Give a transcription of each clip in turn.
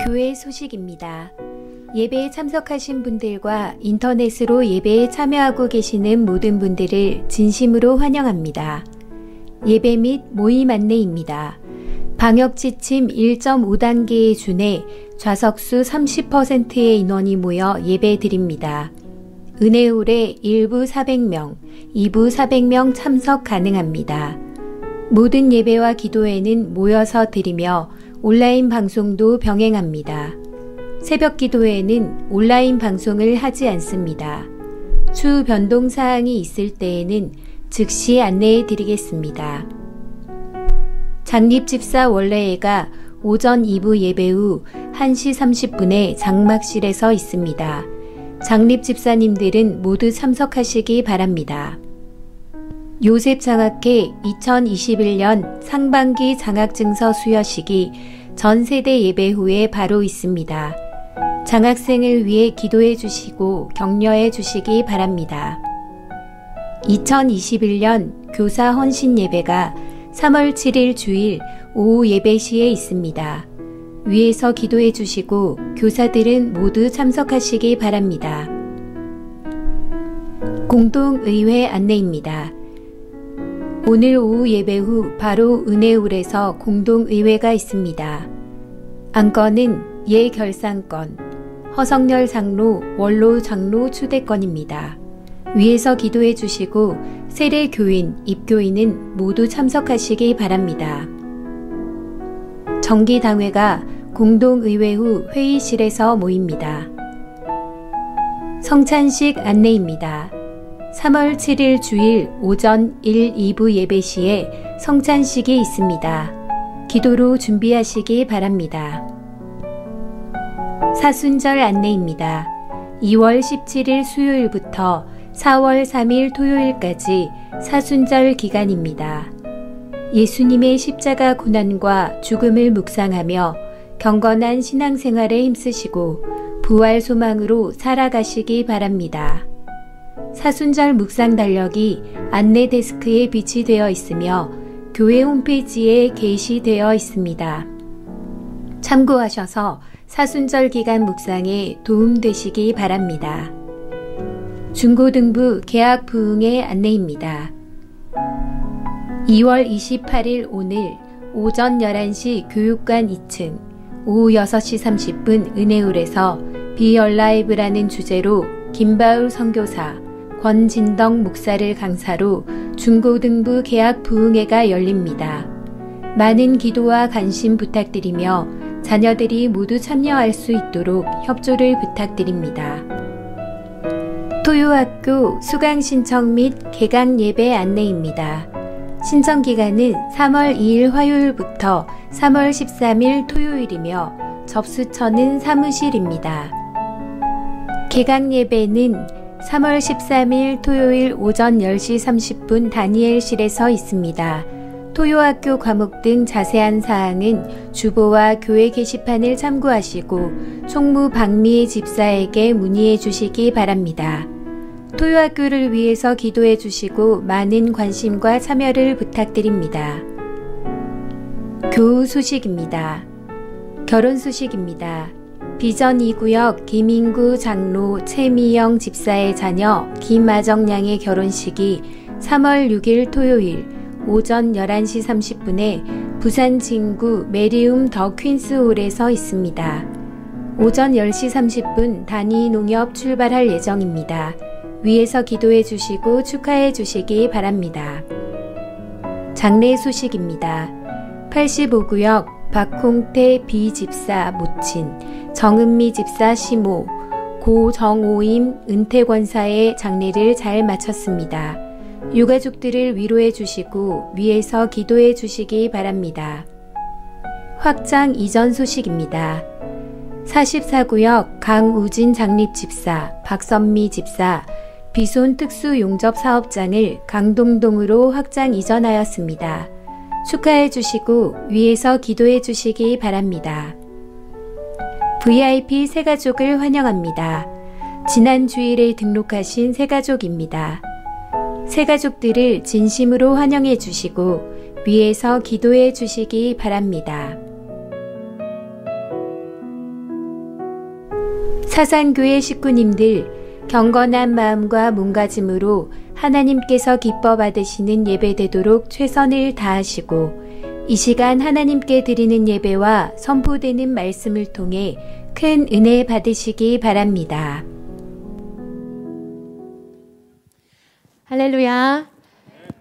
교회 소식입니다. 예배에 참석하신 분들과 인터넷으로 예배에 참여하고 계시는 모든 분들을 진심으로 환영합니다. 예배 및 모임 안내입니다. 방역지침 1.5단계에 준해 좌석수 30%의 인원이 모여 예배 드립니다. 은혜홀에 1부 400명, 2부 400명 참석 가능합니다. 모든 예배와 기도회는 모여서 드리며 온라인 방송도 병행합니다. 새벽 기도회는 온라인 방송을 하지 않습니다. 추후 변동 사항이 있을 때에는 즉시 안내해 드리겠습니다. 장립집사 원래회가 오전 2부 예배 후 1시 30분에 장막실에서 있습니다. 장립집사님들은 모두 참석하시기 바랍니다. 요셉장학회 2021년 상반기 장학증서 수여식이 전 세대 예배 후에 바로 있습니다. 장학생을 위해 기도해 주시고 격려해 주시기 바랍니다. 2021년 교사 헌신 예배가 3월 7일 주일 오후 예배 시에 있습니다. 위에서 기도해 주시고 교사들은 모두 참석하시기 바랍니다. 공동의회 안내입니다. 오늘 오후 예배 후 바로 은혜홀에서 공동의회가 있습니다. 안건은 예결산건, 허성열 장로, 원로 장로 초대권입니다. 위에서 기도해 주시고 세례교인, 입교인은 모두 참석하시기 바랍니다. 정기당회가 공동의회 후 회의실에서 모입니다. 성찬식 안내입니다. 3월 7일 주일 오전 1, 2부 예배 시에 성찬식이 있습니다. 기도로 준비하시기 바랍니다. 사순절 안내입니다. 2월 17일 수요일부터 4월 3일 토요일까지 사순절 기간입니다. 예수님의 십자가 고난과 죽음을 묵상하며 경건한 신앙생활에 힘쓰시고 부활 소망으로 살아가시기 바랍니다. 사순절 묵상 달력이 안내 데스크에 비치되어 있으며 교회 홈페이지에 게시되어 있습니다. 참고하셔서 사순절 기간 묵상에 도움되시기 바랍니다. 중고등부 개학 부흥회 안내입니다. 2월 28일 오늘 오전 11시 교육관 2층, 오후 6시 30분 은혜홀에서 Be Alive라는 주제로 김바울 선교사, 권진덕 목사를 강사로 중고등부 개학 부흥회가 열립니다. 많은 기도와 관심 부탁드리며 자녀들이 모두 참여할 수 있도록 협조를 부탁드립니다. 토요학교 수강 신청 및 개강 예배 안내입니다. 신청 기간은 3월 2일 화요일부터 3월 13일 토요일이며 접수처는 사무실입니다. 개강 예배는 3월 13일 토요일 오전 10시 30분 다니엘실에서 있습니다. 토요학교 과목 등 자세한 사항은 주보와 교회 게시판을 참고하시고 총무 박미애 집사에게 문의해 주시기 바랍니다. 토요학교를 위해서 기도해 주시고 많은 관심과 참여를 부탁드립니다. 교우 소식입니다. 결혼 소식입니다. 비전 2구역 김인구 장로 최미영 집사의 자녀 김아정 양의 결혼식이 3월 6일 토요일 오전 11시 30분에 부산 진구 메리움 더 퀸스홀에서 있습니다. 오전 10시 30분 단위농협 출발할 예정입니다. 위에서 기도해 주시고 축하해 주시기 바랍니다. 장례 소식입니다. 85구역 박홍태 비집사 모친, 정은미 집사 시모, 고정오임 은퇴권사의 장례를 잘 마쳤습니다. 유가족들을 위로해 주시고 위에서 기도해 주시기 바랍니다. 확장 이전 소식입니다. 44구역 강우진 장립집사, 박선미 집사, 비손 특수용접 사업장을 강동동으로 확장 이전하였습니다. 축하해 주시고 위에서 기도해 주시기 바랍니다. VIP 새가족을 환영합니다. 지난 주일에 등록하신 새가족입니다. 새가족들을 진심으로 환영해 주시고 위에서 기도해 주시기 바랍니다. 사산교회 식구님들, 경건한 마음과 몸가짐으로 하나님께서 기뻐 받으시는 예배되도록 최선을 다하시고 이 시간 하나님께 드리는 예배와 선포되는 말씀을 통해 큰 은혜 받으시기 바랍니다. 할렐루야.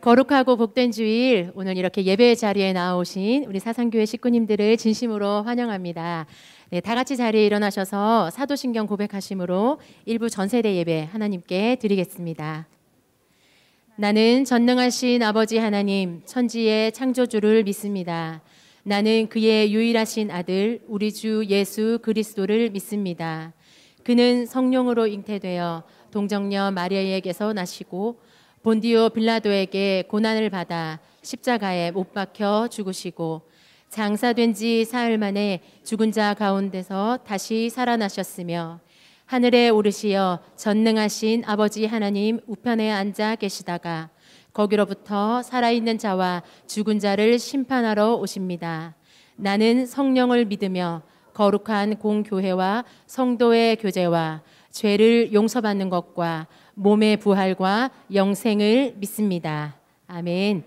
거룩하고 복된 주일, 오늘 이렇게 예배 자리에 나오신 우리 사산교회 식구님들을 진심으로 환영합니다. 네, 다 같이 자리에 일어나셔서 사도신경 고백하심으로 일부 전세대 예배 하나님께 드리겠습니다. 나는 전능하신 아버지 하나님, 천지의 창조주를 믿습니다. 나는 그의 유일하신 아들, 우리 주 예수 그리스도를 믿습니다. 그는 성령으로 잉태되어 동정녀 마리아에게서 나시고 본디오 빌라도에게 고난을 받아 십자가에 못 박혀 죽으시고 장사된 지 사흘 만에 죽은 자 가운데서 다시 살아나셨으며 하늘에 오르시어 전능하신 아버지 하나님 우편에 앉아 계시다가 거기로부터 살아있는 자와 죽은 자를 심판하러 오십니다. 나는 성령을 믿으며 거룩한 공교회와 성도의 교제와 죄를 용서받는 것과 몸의 부활과 영생을 믿습니다. 아멘.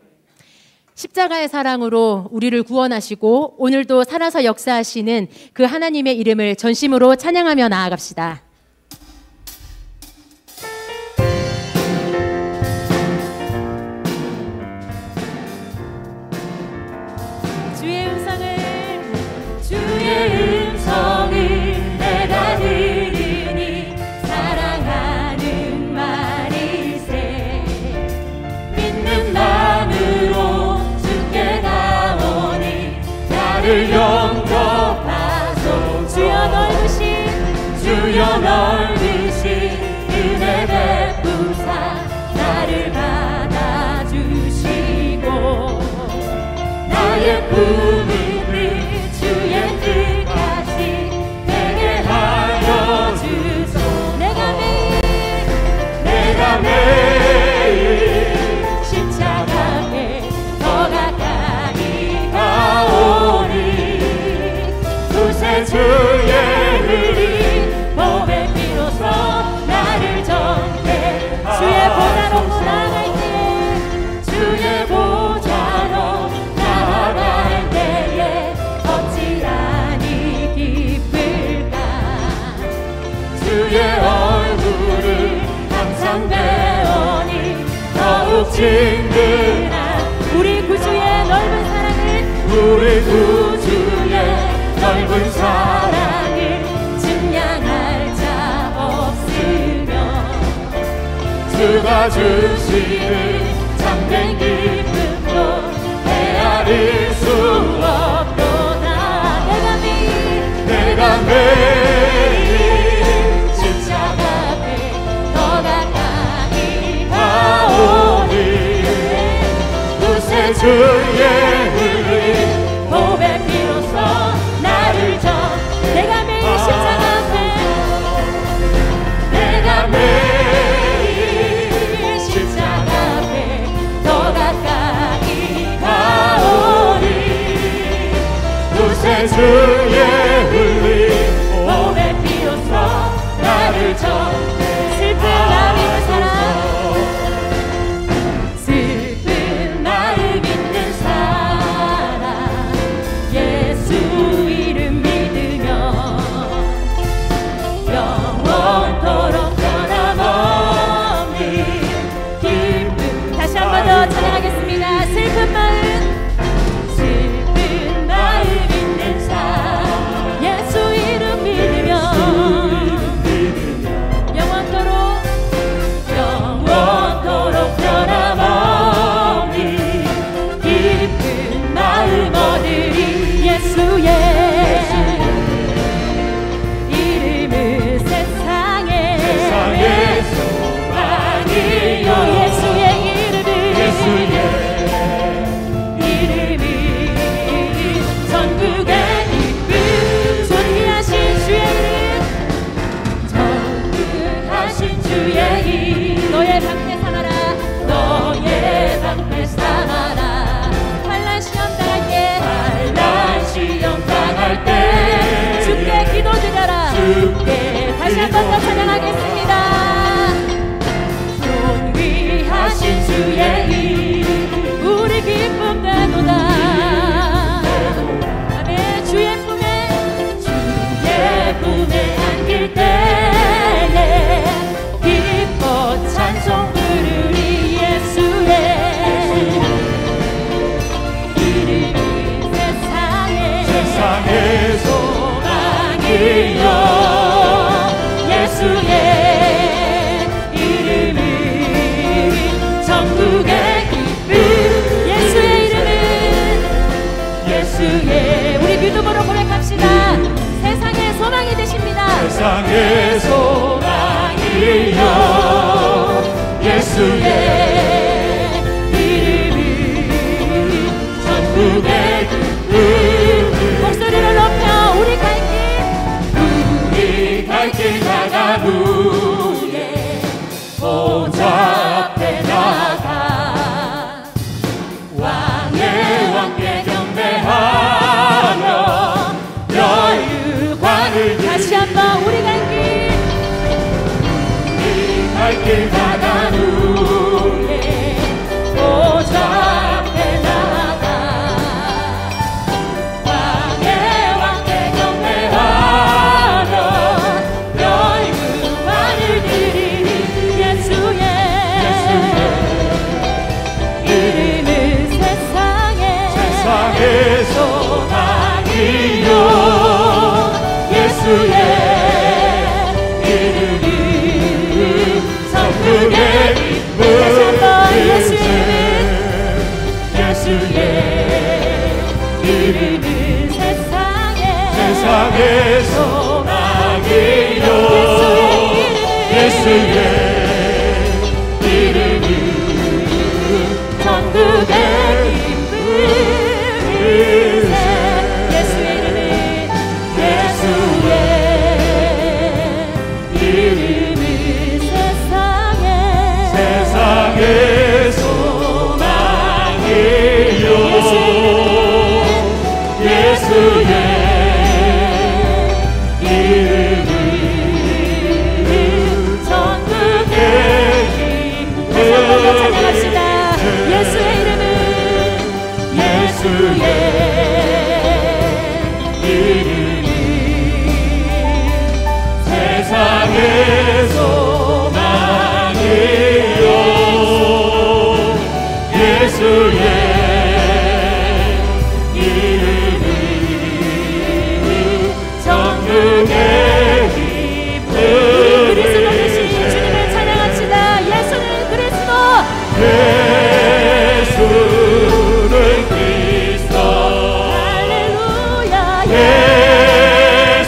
십자가의 사랑으로 우리를 구원하시고 오늘도 살아서 역사하시는 그 하나님의 이름을 전심으로 찬양하며 나아갑시다. 주의 음성을 내가 들으니 사랑하는 말일세. 믿는 마음으로 주께 나오니 나를 영접하소. 주여 넓으신 은혜 베푸사 나를 받아주시고 나의 품을 주의 뜻까지 되게 하여 주소. 내가 매일 십자가 앞에 더 가까이 가오니 구세주의 흐린 몸의 피로써 나를 전해 주의 보좌로 나아갈 때에 주의 보좌로 나아갈 때에 어찌하니 기쁠까. 주의 얼굴을 항상 배우니 더욱 친근한 우리 구주의 넓은 사랑을 증량할 자 없으며 주가 주시는 참된 기쁨도 헤아릴 수 없도다. 내가 매일 십자가 앞에 더 가까이 가오니 구세주의 흘린 몸의 피로써 나를 전. 내가 매일 십자가 앞에 더 가까이 가오니 구세주의 흘린 몸의 피로써 나를 전. 슬픈 마음 있는 사람, 슬픈 마음 있는 사람, 예수 이름 믿으며 영원토록 변함없는 기쁨. 다시 한 번 더 찬양하겠습니다. 슬픈 마음 있는 사람, 예수의 이름은 천국의 기쁨. 예수의 이름은 예수의 우리 믿음으로 고백합시다. 세상의 소망이 되십니다. 세상의 소망이여 예수의 이름은 천국의 기쁨. 목소리를 높여 우리 갈 길 나간 후에 보좌 앞에 나가 왕의 경배하며 열관을 다시 한번 우리 갈 길 나간 후에 보좌 앞에 나가 왕의 경배하며 열관을 드리니 예수의 이름은 세상의 소망이요 예수의 이름은 천국의 기쁨. 예수의 이름은 세상의 소망이요 예수의 이름은 천국의 기쁨. 예수의 이름은 세상의 소망이요 예수의 이름은 천국의 기쁨. 찬양합시다. 예수의 이름은 예수의 이름은 세상의 소망이요 예수의 이름은 천국의 기쁨. 그리스도 되신 주님을 찬양합시다. 예수는 그리스도. 예수는 그리스도. 할렐루야.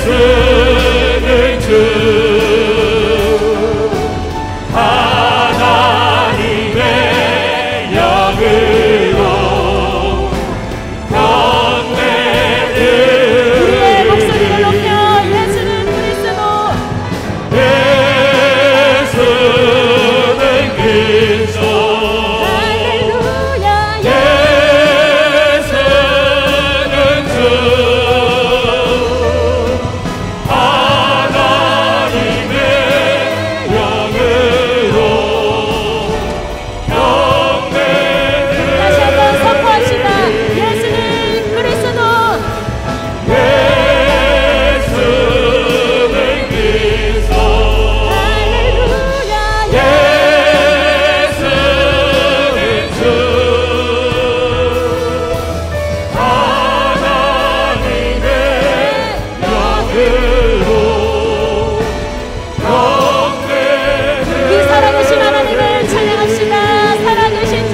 예수는 주 하나님의 영으로 경배를 우리의 목소리를 높여 예수는 그리스도. 예수는 그리스도. 할렐루야. 예수는 주 하나님의 영으로 경배를. 다시 한번 선포합시다. 예수는 그리스도. 예수는 그리스도. 할렐루야. 예수는 주 하나님의 영으로 경배를. 이 살아계신 하나님을 찬양합시다. 살아계신 주.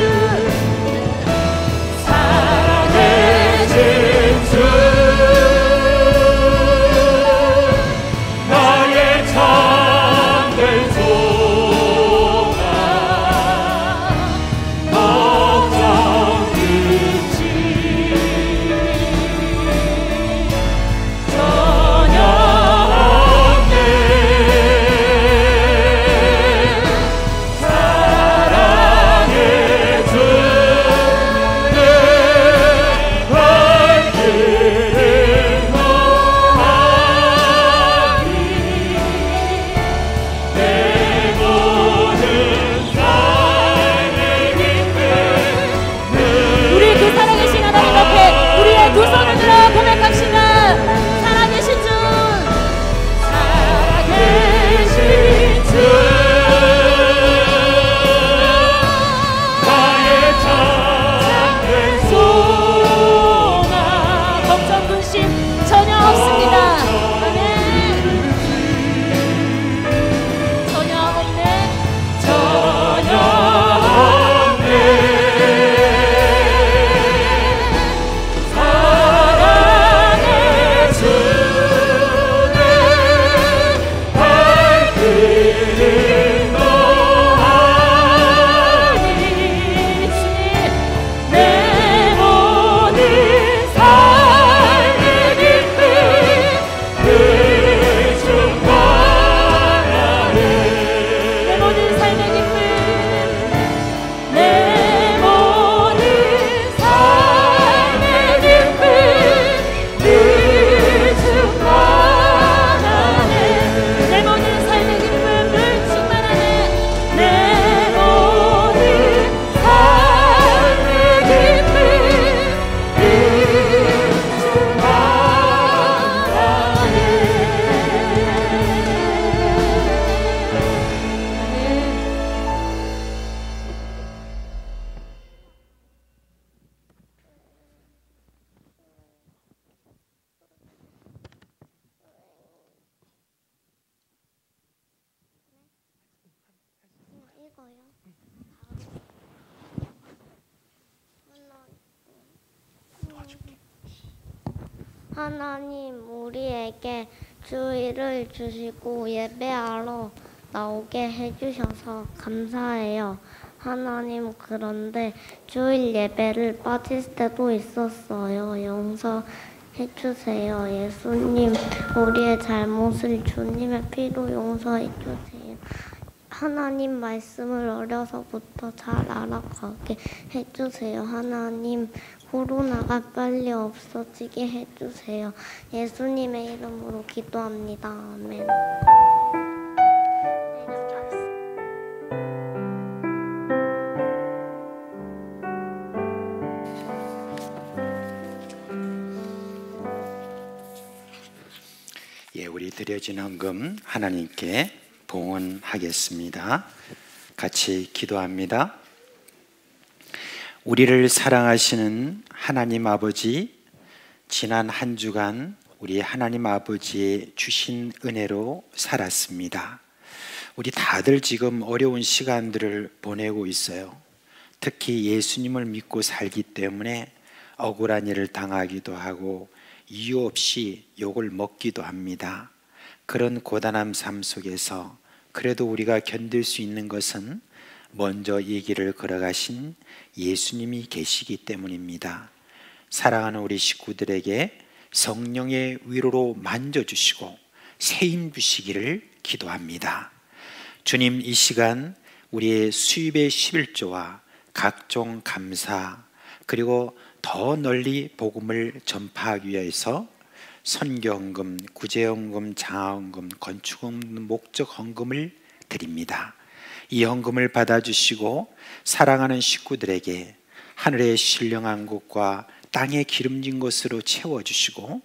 살아계신 주 나의 참된 소망 걱정 끝이 저녁 하나님, 우리에게 주의를 주시고 예배하러 나오게 해주셔서 감사해요. 하나님, 그런데 주일 예배를 빠질 때도 있었어요. 용서해주세요. 예수님, 우리의 잘못을 주님의 피로 용서해주세요. 하나님 말씀을 어려서부터 잘 알아가게 해주세요. 하나님, 코로나가 빨리 없어지게 해주세요. 예수님의 이름으로 기도합니다. 아멘. 예, 우리 드려진 헌금 하나님께 봉헌하겠습니다. 같이 기도합니다. 우리를 사랑하시는 하나님 아버지, 지난 한 주간 우리 하나님 아버지의 주신 은혜로 살았습니다. 우리 다들 지금 어려운 시간들을 보내고 있어요. 특히 예수님을 믿고 살기 때문에 억울한 일을 당하기도 하고 이유 없이 욕을 먹기도 합니다. 그런 고단한 삶 속에서 그래도 우리가 견딜 수 있는 것은 먼저 이 길을 걸어가신 예수님이 계시기 때문입니다. 사랑하는 우리 식구들에게 성령의 위로로 만져주시고 세임 주시기를 기도합니다. 주님, 이 시간 우리의 수입의 11조와 각종 감사, 그리고 더 널리 복음을 전파하기 위해서 선교헌금, 구제헌금, 장화헌금, 건축헌금, 목적헌금을 드립니다. 이 헌금을 받아주시고 사랑하는 식구들에게 하늘의 신령한 곳과 땅의 기름진 곳으로 채워주시고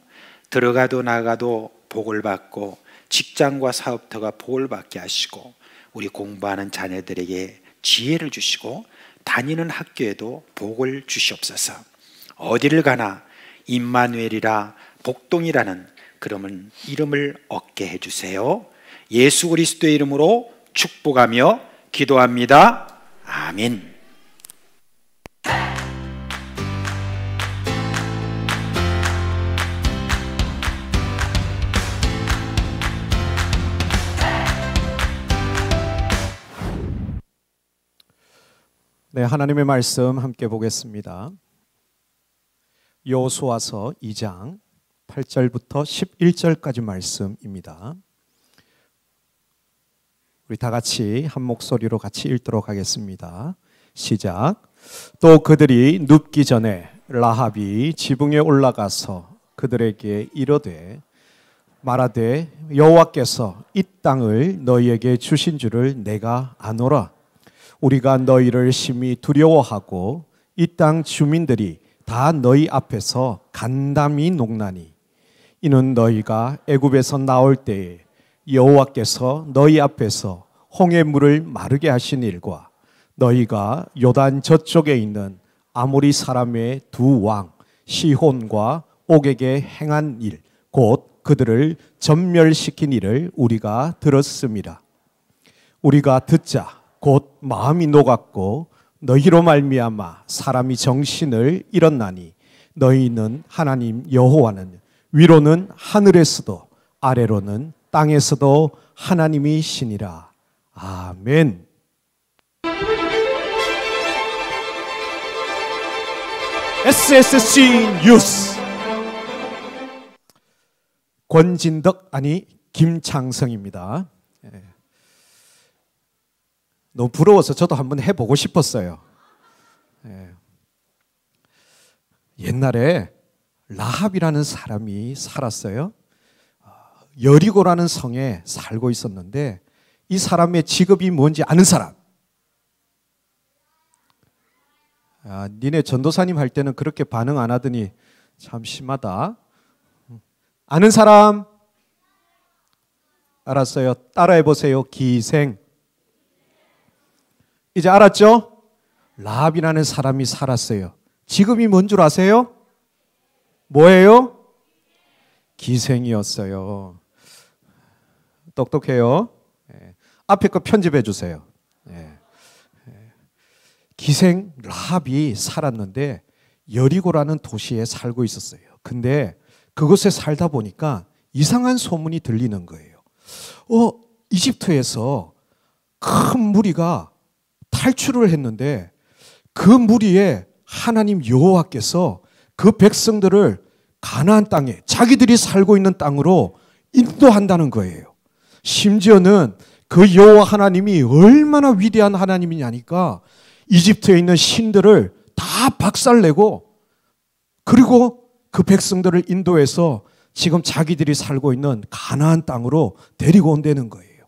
들어가도 나가도 복을 받고 직장과 사업터가 복을 받게 하시고 우리 공부하는 자녀들에게 지혜를 주시고 다니는 학교에도 복을 주시옵소서. 어디를 가나 임마누엘이라 복동이라는 그러면 이름을 얻게 해주세요. 예수 그리스도의 이름으로 축복하며 기도합니다. 아멘. 네, 하나님의 말씀 함께 보겠습니다. 여호수아서 2장 8절부터 11절까지 말씀입니다. 우리 다 같이 한 목소리로 같이 읽도록 하겠습니다. 시작. 또 그들이 눕기 전에 라합이 지붕에 올라가서 그들에게 이르되 말하되 여호와께서 이 땅을 너희에게 주신 줄을 내가 아노라. 우리가 너희를 심히 두려워하고 이 땅 주민들이 다 너희 앞에서 간담이 녹나니 이는 너희가 애굽에서 나올 때에 여호와께서 너희 앞에서 홍해 물을 마르게 하신 일과 너희가 요단 저쪽에 있는 아모리 사람의 두 왕 시혼과 옥에게 행한 일 곧 그들을 전멸시킨 일을 우리가 들었습니다. 우리가 듣자 곧 마음이 녹았고 너희로 말미암아 사람이 정신을 잃었나니 너희는 하나님 여호와는 위로는 하늘에서도 아래로는 땅에서도 하나님이시니라. 아멘. SSC 뉴스 권진덕 아니 김창성입니다. 너무 부러워서 저도 한번 해보고 싶었어요. 옛날에 라합이라는 사람이 살았어요. 여리고라는 성에 살고 있었는데 이 사람의 직업이 뭔지 아는 사람? 니네 전도사님 할 때는 그렇게 반응 안 하더니 참 심하다. 아는 사람? 알았어요. 따라해 보세요. 기생. 이제 알았죠? 라합이라는 사람이 살았어요. 직업이 뭔 줄 아세요? 뭐예요? 기생이었어요. 똑똑해요. 앞에 거 편집해 주세요. 기생 라합이 살았는데 여리고라는 도시에 살고 있었어요. 근데 그곳에 살다 보니까 이상한 소문이 들리는 거예요. 이집트에서 큰 무리가 탈출을 했는데 그 무리에 하나님 여호와께서 그 백성들을 가나안 땅에 자기들이 살고 있는 땅으로 인도한다는 거예요. 심지어는 그 여호와 하나님이 얼마나 위대한 하나님이냐니까 이집트에 있는 신들을 다 박살내고 그리고 그 백성들을 인도해서 지금 자기들이 살고 있는 가나안 땅으로 데리고 온다는 거예요.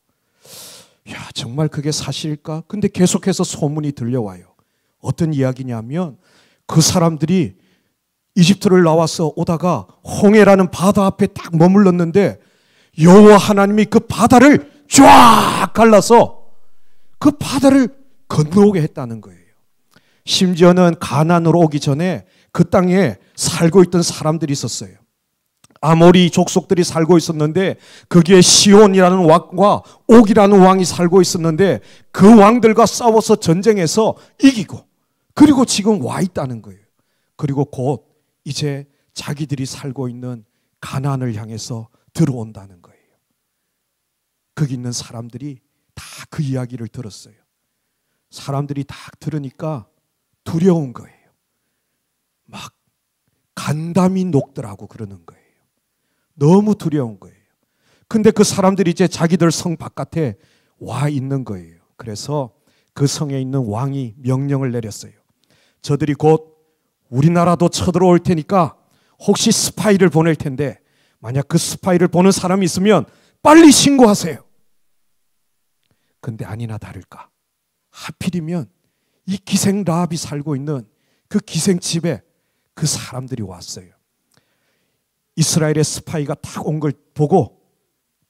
야, 정말 그게 사실일까? 근데 계속해서 소문이 들려와요. 어떤 이야기냐면 그 사람들이 이집트를 나와서 오다가 홍해라는 바다 앞에 딱 머물렀는데 여호와 하나님이 그 바다를 쫙 갈라서 그 바다를 건너오게 했다는 거예요. 심지어는 가나안으로 오기 전에 그 땅에 살고 있던 사람들이 있었어요. 아모리 족속들이 살고 있었는데 거기에 시온이라는 왕과 옥이라는 왕이 살고 있었는데 그 왕들과 싸워서 전쟁해서 이기고 그리고 지금 와 있다는 거예요. 그리고 곧 이제 자기들이 살고 있는 가나안을 향해서 들어온다는 거예요. 거기 있는 사람들이 다 그 이야기를 들었어요. 사람들이 다 들으니까 두려운 거예요. 막 간담이 녹더라고 그러는 거예요. 너무 두려운 거예요. 근데 그 사람들이 이제 자기들 성 바깥에 와 있는 거예요. 그래서 그 성에 있는 왕이 명령을 내렸어요. 저들이 곧 우리나라도 쳐들어올 테니까 혹시 스파이를 보낼 텐데 만약 그 스파이를 보는 사람이 있으면 빨리 신고하세요. 근데 아니나 다를까 하필이면 이 기생 라합이 살고 있는 그 기생집에 그 사람들이 왔어요. 이스라엘의 스파이가 딱 온 걸 보고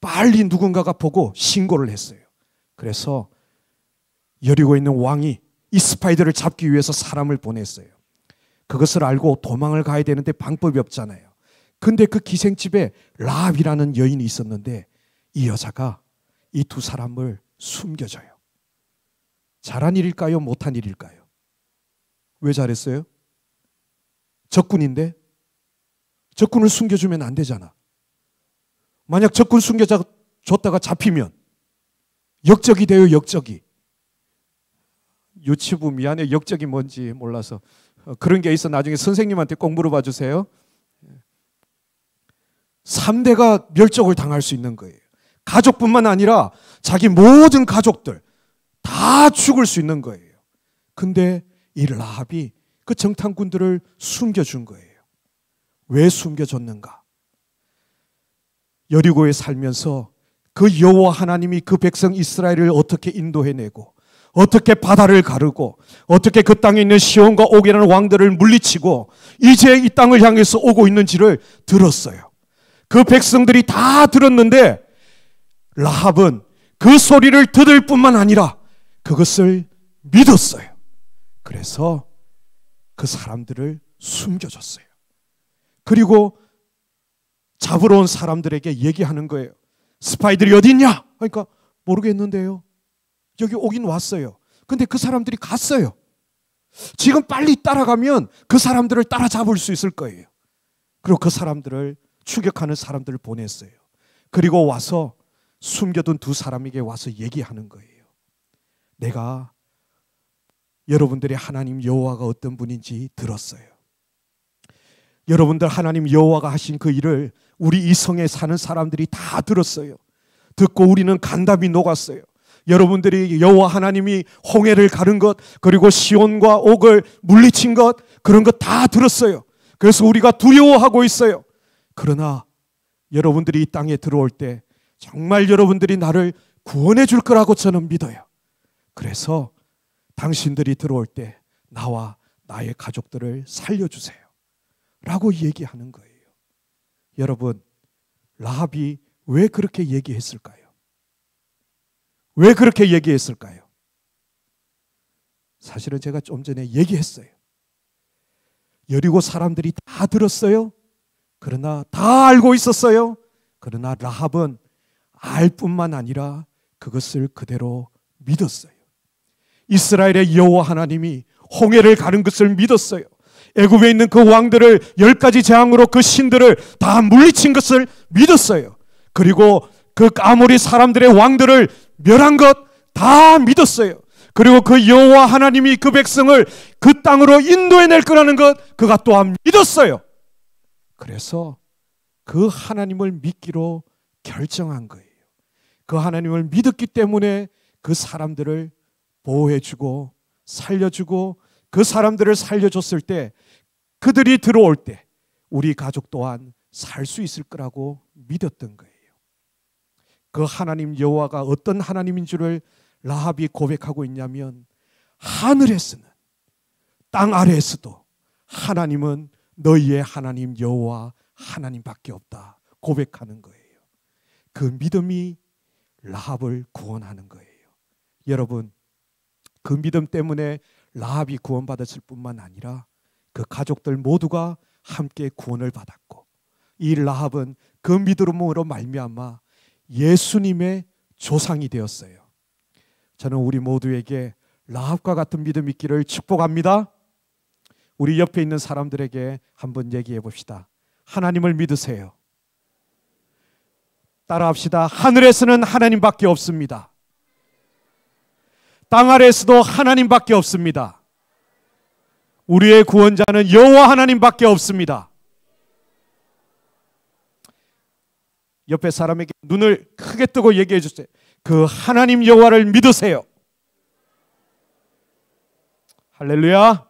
빨리 누군가가 보고 신고를 했어요. 그래서 여리고에 있는 왕이 이 스파이들을 잡기 위해서 사람을 보냈어요. 그것을 알고 도망을 가야 되는데 방법이 없잖아요. 근데 그 기생집에 라합이라는 여인이 있었는데 이 여자가 이 두 사람을 숨겨줘요. 잘한 일일까요? 못한 일일까요? 왜 잘했어요? 적군인데? 적군을 숨겨주면 안 되잖아. 만약 적군 숨겨줬다가 잡히면 역적이 돼요. 역적이. 유치부 미안해. 역적이 뭔지 몰라서 그런 게 있어. 나중에 선생님한테 꼭 물어봐 주세요. 3대가 멸종을 당할 수 있는 거예요. 가족뿐만 아니라 자기 모든 가족들 다 죽을 수 있는 거예요. 근데 이 라합이 그 정탐꾼들을 숨겨준 거예요. 왜 숨겨줬는가? 여리고에 살면서 그 여호와 하나님이 그 백성 이스라엘을 어떻게 인도해내고 어떻게 바다를 가르고 어떻게 그 땅에 있는 시온과 옥이라는 왕들을 물리치고 이제 이 땅을 향해서 오고 있는지를 들었어요. 그 백성들이 다 들었는데 라합은 그 소리를 들을 뿐만 아니라 그것을 믿었어요. 그래서 그 사람들을 숨겨줬어요. 그리고 잡으러 온 사람들에게 얘기하는 거예요. 스파이들이 어디 있냐? 그러니까 모르겠는데요. 여기 오긴 왔어요. 근데 그 사람들이 갔어요. 지금 빨리 따라가면 그 사람들을 따라잡을 수 있을 거예요. 그리고 그 사람들을 추격하는 사람들을 보냈어요. 그리고 와서 숨겨둔 두 사람에게 와서 얘기하는 거예요. 내가 여러분들의 하나님 여호와가 어떤 분인지 들었어요. 여러분들 하나님 여호와가 하신 그 일을 우리 이 성에 사는 사람들이 다 들었어요. 듣고 우리는 간담이 녹았어요. 여러분들이 여호와 하나님이 홍해를 가른 것 그리고 시온과 옥을 물리친 것 그런 것 다 들었어요. 그래서 우리가 두려워하고 있어요. 그러나 여러분들이 이 땅에 들어올 때 정말 여러분들이 나를 구원해 줄 거라고 저는 믿어요. 그래서 당신들이 들어올 때 나와 나의 가족들을 살려주세요 라고 얘기하는 거예요. 여러분, 라합이 왜 그렇게 얘기했을까요? 왜 그렇게 얘기했을까요? 사실은 제가 좀 전에 얘기했어요. 여리고 사람들이 다 들었어요. 그러나 다 알고 있었어요. 그러나 라합은 알 뿐만 아니라 그것을 그대로 믿었어요. 이스라엘의 여호와 하나님이 홍해를 가른 것을 믿었어요. 애굽에 있는 그 왕들을 10가지 재앙으로 그 신들을 다 물리친 것을 믿었어요. 그리고 그 아모리 사람들의 왕들을 멸한 것 다 믿었어요. 그리고 그 여호와 하나님이 그 백성을 그 땅으로 인도해낼 거라는 것 그가 또한 믿었어요. 그래서 그 하나님을 믿기로 결정한 거예요. 그 하나님을 믿었기 때문에 그 사람들을 보호해주고 살려주고 그 사람들을 살려줬을 때 그들이 들어올 때 우리 가족 또한 살 수 있을 거라고 믿었던 거예요. 그 하나님 여호와가 어떤 하나님인 줄을 라합이 고백하고 있냐면 하늘에서는 땅 아래에서도 하나님은 너희의 하나님 여호와 하나님밖에 없다 고백하는 거예요. 그 믿음이 라합을 구원하는 거예요. 여러분, 그 믿음 때문에 라합이 구원받았을 뿐만 아니라 그 가족들 모두가 함께 구원을 받았고 이 라합은 그 믿음으로 말미암아 예수님의 조상이 되었어요. 저는 우리 모두에게 라합과 같은 믿음이 있기를 축복합니다. 우리 옆에 있는 사람들에게 한번 얘기해 봅시다. 하나님을 믿으세요. 따라합시다. 하늘에서는 하나님밖에 없습니다. 땅 아래에서도 하나님밖에 없습니다. 우리의 구원자는 여호와 하나님밖에 없습니다. 옆에 사람에게 눈을 크게 뜨고 얘기해 주세요. 그 하나님 여호와를 믿으세요. 할렐루야.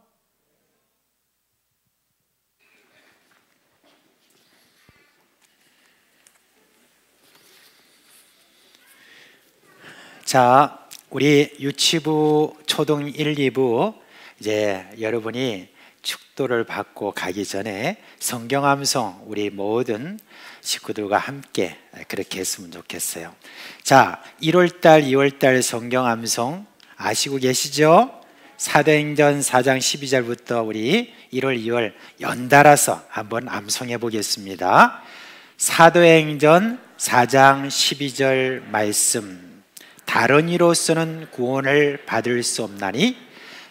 자, 우리 유치부, 초등 1, 2부 이제 여러분이 축도를 받고 가기 전에 성경 암송 우리 모든 식구들과 함께 그렇게 했으면 좋겠어요. 자, 1월달, 2월달 성경 암송 아시고 계시죠? 사도행전 4장 12절부터 우리 1월, 2월 연달아서 한번 암송해 보겠습니다. 사도행전 4장 12절 말씀. 다른 이로서는 구원을 받을 수 없나니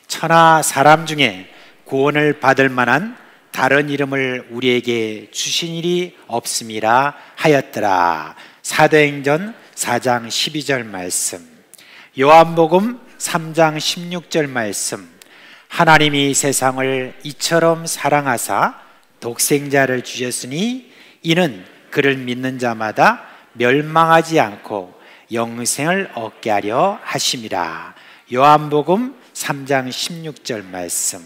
천하 사람 중에 구원을 받을 만한 다른 이름을 우리에게 주신 일이 없음이라 하였더라. 사도행전 4장 12절 말씀. 요한복음 3장 16절 말씀. 하나님이 세상을 이처럼 사랑하사 독생자를 주셨으니 이는 그를 믿는 자마다 멸망하지 않고 영생을 얻게 하려 하심이라. 요한복음 3장 16절 말씀.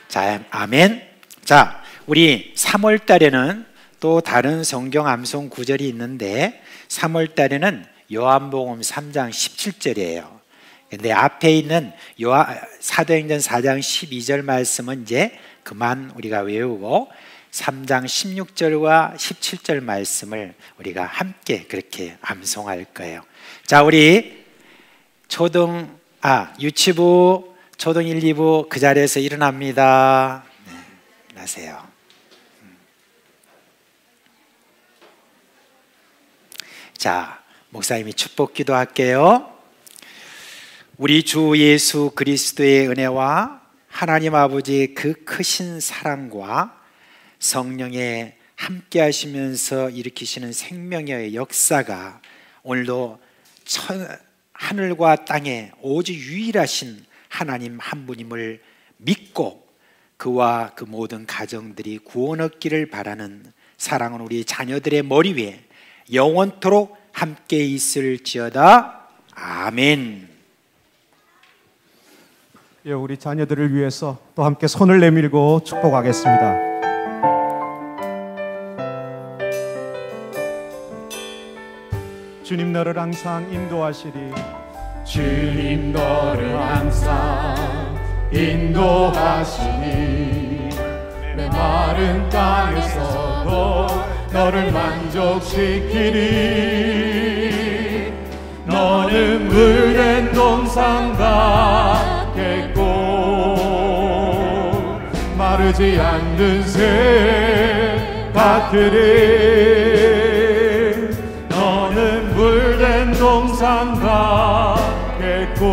자, 아멘. 자, 우리 3월 달에는 또 다른 성경 암송 구절이 있는데 3월 달에는 요한복음 3장 17절이에요. 근데 앞에 있는 사도행전 4장 12절 말씀은 이제 그만 우리가 외우고 3장 16절과 17절 말씀을 우리가 함께 그렇게 암송할 거예요. 자, 우리 유치부, 초등 1, 2부 그 자리에서 일어납니다. 네, 일어나세요. 자, 목사님이 축복 기도할게요. 우리 주 예수 그리스도의 은혜와 하나님 아버지의 그 크신 사랑과 성령의 함께 하시면서 일으키시는 생명의 역사가 오늘도 하늘과 땅에 오직 유일하신 하나님 한 분임을 믿고 그와 그 모든 가정들이 구원 얻기를 바라는 사랑은 우리 자녀들의 머리 위에 영원토록 함께 있을지어다. 아멘. 예, 우리 자녀들을 위해서 또 함께 손을 내밀고 축복하겠습니다. 주님 너를 항상 인도하시리. 주님 너를 항상 인도하시니 내 마른 땅에서도 너를 만족시키리. 너는 물된 동산 같겠고 마르지 않는 새 같으리. 너는 물된 동산 같겠고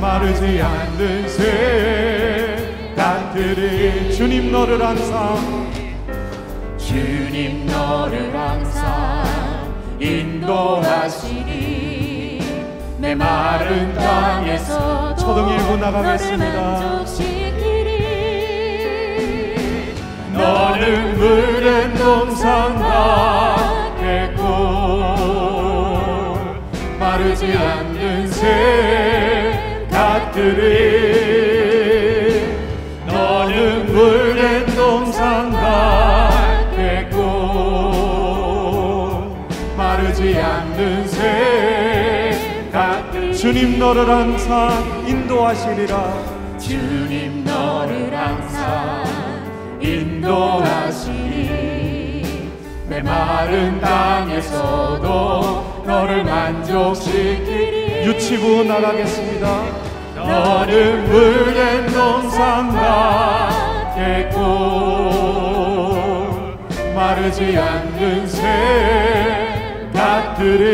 마르지 않는 새 주님 너를 항상 주님 너를 항상 인도하시리 내 마른 땅에서 초등 1부 나가겠습니다. 너는 물된 동산 같겠고 마르지 않는 샘 같으리 너는 물된 동산 같겠고 마르지 않는 샘 같으리 주님 너를 항상 인도하시리라 주님 너를 항상 인도하시리 내 마른 땅에서도 너를 만족시키리 유치부 나가겠습니다. 너는 물된 동산 같겠고 마르지 않는 샘 같으리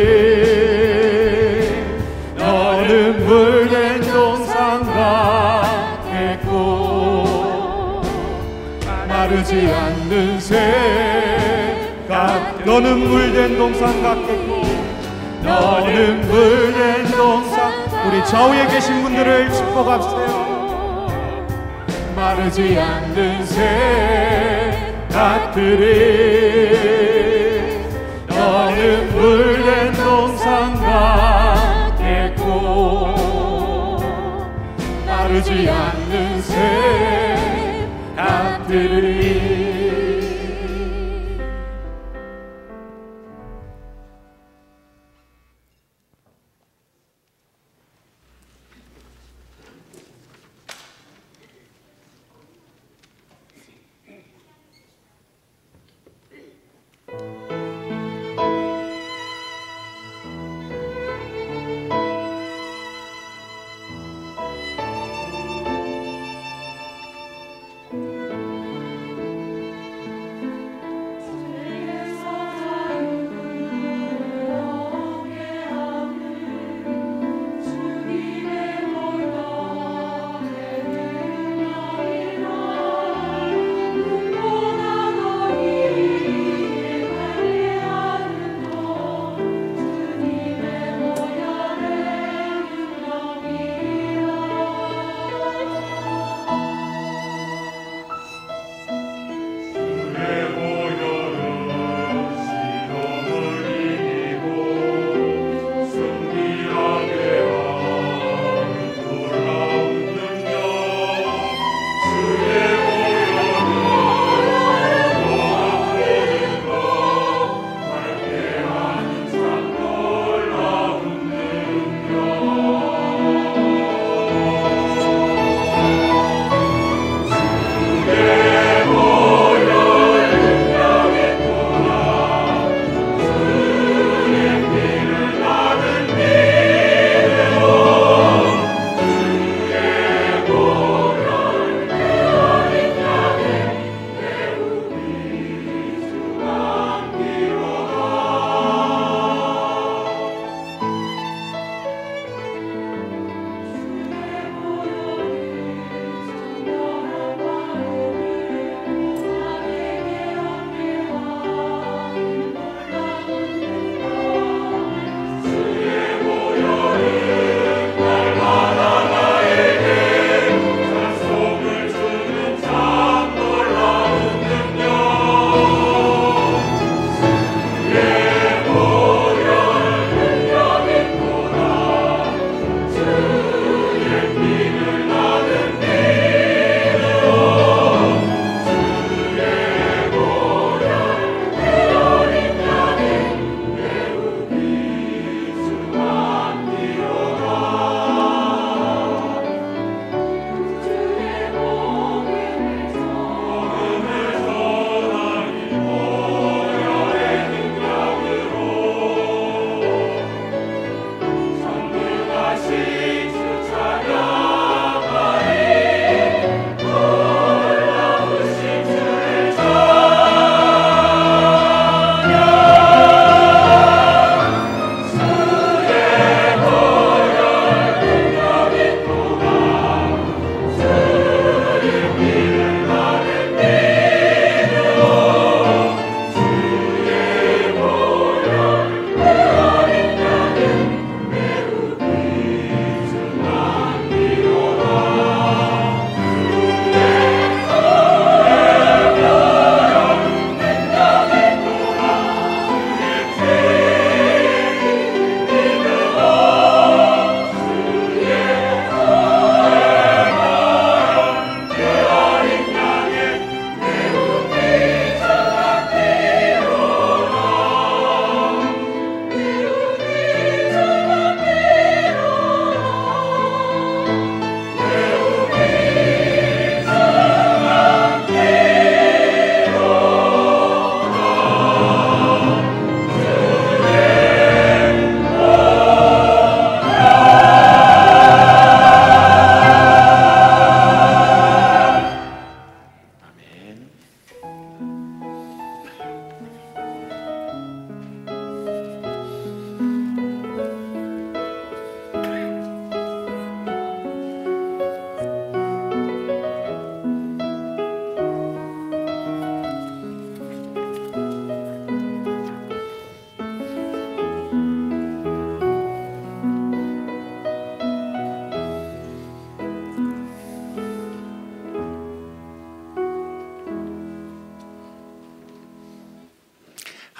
너는 물된 동산 같겠고 마르지 않는 샘 같으리 너는 물된 동산 같겠고 너는 물된 동산 우리 좌우에 계신 분들을 축복합세요. 마르지 않는 샘 같으리 너는 물된 동산 같겠고 마르지 않는 샘 같으리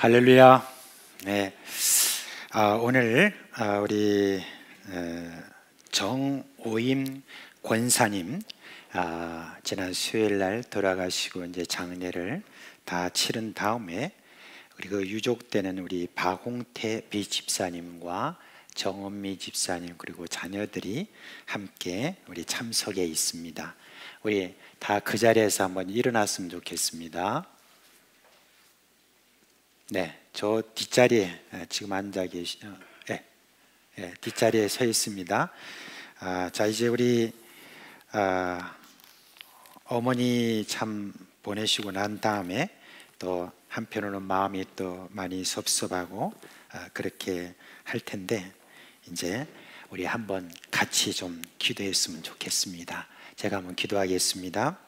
할렐루야. 네. 오늘 우리 정오임 권사님 지난 수요일 날 돌아가시고 이제 장례를 다 치른 다음에 그리고 유족되는 우리 박홍태 비집사님과 정은미 집사님 그리고 자녀들이 함께 우리 참석에 있습니다. 우리 다 그 자리에서 한번 일어났으면 좋겠습니다. 네, 저 뒷자리에 지금 앉아 계시죠? 뒷자리에 서 있습니다. 자, 이제 우리 어머니 참 보내시고 난 다음에 또 한편으로는 마음이 또 많이 섭섭하고 그렇게 할 텐데 이제 우리 한번 같이 좀 기도했으면 좋겠습니다. 제가 한번 기도하겠습니다.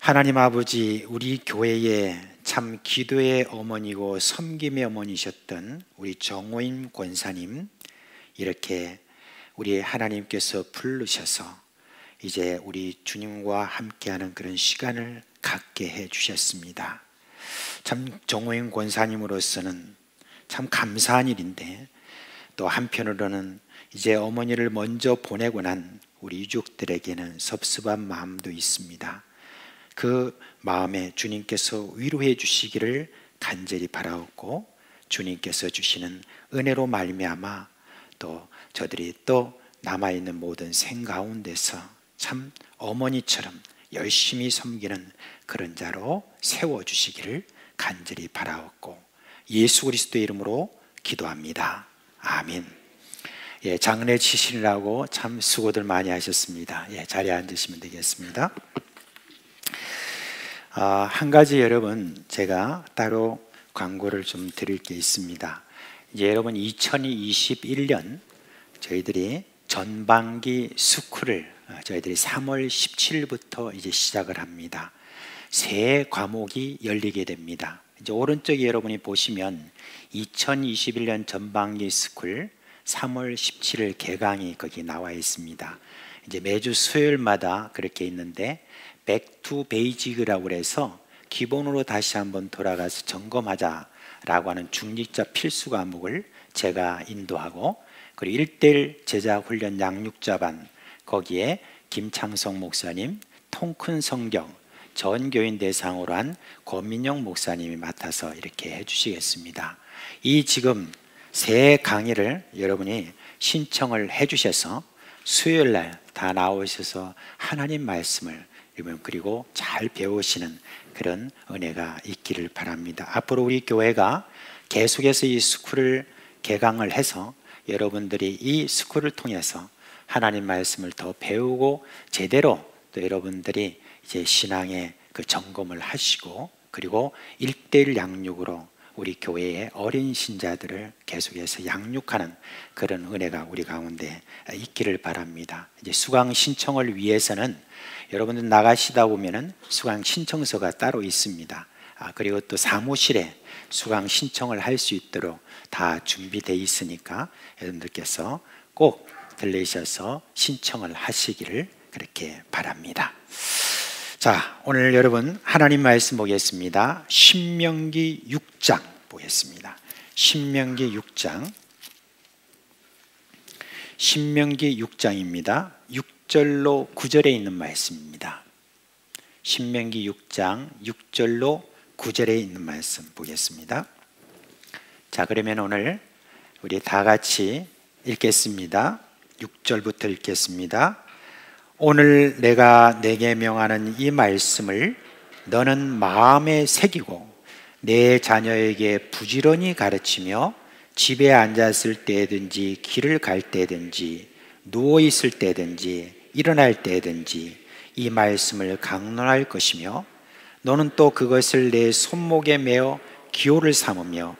하나님 아버지, 우리 교회에 참 기도의 어머니고 섬김의 어머니셨던 우리 정오임 권사님, 이렇게 우리 하나님께서 부르셔서 이제 우리 주님과 함께하는 그런 시간을 갖게 해 주셨습니다. 참 정오임 권사님으로서는 참 감사한 일인데 또 한편으로는 이제 어머니를 먼저 보내고 난 우리 유족들에게는 섭섭한 마음도 있습니다. 그 마음에 주님께서 위로해 주시기를 간절히 바라옵고 주님께서 주시는 은혜로 말미암아 또 저들이 또 남아있는 모든 생 가운데서 참 어머니처럼 열심히 섬기는 그런 자로 세워주시기를 간절히 바라옵고 예수 그리스도의 이름으로 기도합니다. 아멘. 장례 치시느라고 참 수고들 많이 하셨습니다. 자리에 앉으시면 되겠습니다. 한 가지 여러분 제가 따로 광고를 좀 드릴 게 있습니다. 이제 여러분 2021년 저희들이 전반기 스쿨을 저희들이 3월 17일부터 이제 시작을 합니다. 새 과목이 열리게 됩니다. 이제 오른쪽에 여러분이 보시면 2021년 전반기 스쿨 3월 17일 개강이 거기 나와 있습니다. 이제 매주 수요일마다 그렇게 있는데 Back to Basic이라고 해서 기본으로 다시 한번 돌아가서 점검하자라고 하는 중직자 필수 과목을 제가 인도하고 그리고 1:1 제자 훈련 양육자반 거기에 김창성 목사님, 통큰 성경 전 교인 대상으로 한 권민영 목사님이 맡아서 이렇게 해주시겠습니다. 이 지금 새 강의를 여러분이 신청을 해주셔서 수요일 날 다 나오셔서 하나님 말씀을 그리고 잘 배우시는 그런 은혜가 있기를 바랍니다. 앞으로 우리 교회가 계속해서 이 스쿨을 개강을 해서 여러분들이 이 스쿨을 통해서 하나님 말씀을 더 배우고 제대로 또 여러분들이 이제 신앙의 그 점검을 하시고 그리고 1:1 양육으로 우리 교회의 어린 신자들을 계속해서 양육하는 그런 은혜가 우리 가운데 있기를 바랍니다. 이제 수강 신청을 위해서는 여러분들 나가시다 보면은 수강 신청서가 따로 있습니다. 그리고 또 사무실에 수강 신청을 할 수 있도록 다 준비되어 있으니까 여러분들께서 꼭 들리셔서 신청을 하시기를 그렇게 바랍니다. 자, 오늘 여러분 하나님 말씀 보겠습니다. 신명기 6장 보겠습니다. 신명기 6장 신명기 6장입니다. 6절로 9절에 있는 말씀입니다. 신명기 6장 6절로 9절에 있는 말씀 보겠습니다. 자, 그러면 오늘 우리 다 같이 읽겠습니다. 6절부터 읽겠습니다. 오늘 내가 내게 명하는 이 말씀을 너는 마음에 새기고 내 자녀에게 부지런히 가르치며 집에 앉았을 때든지 길을 갈 때든지 누워 있을 때든지 일어날 때든지 이 말씀을 강론할 것이며 너는 또 그것을 내 손목에 메어 기호를 삼으며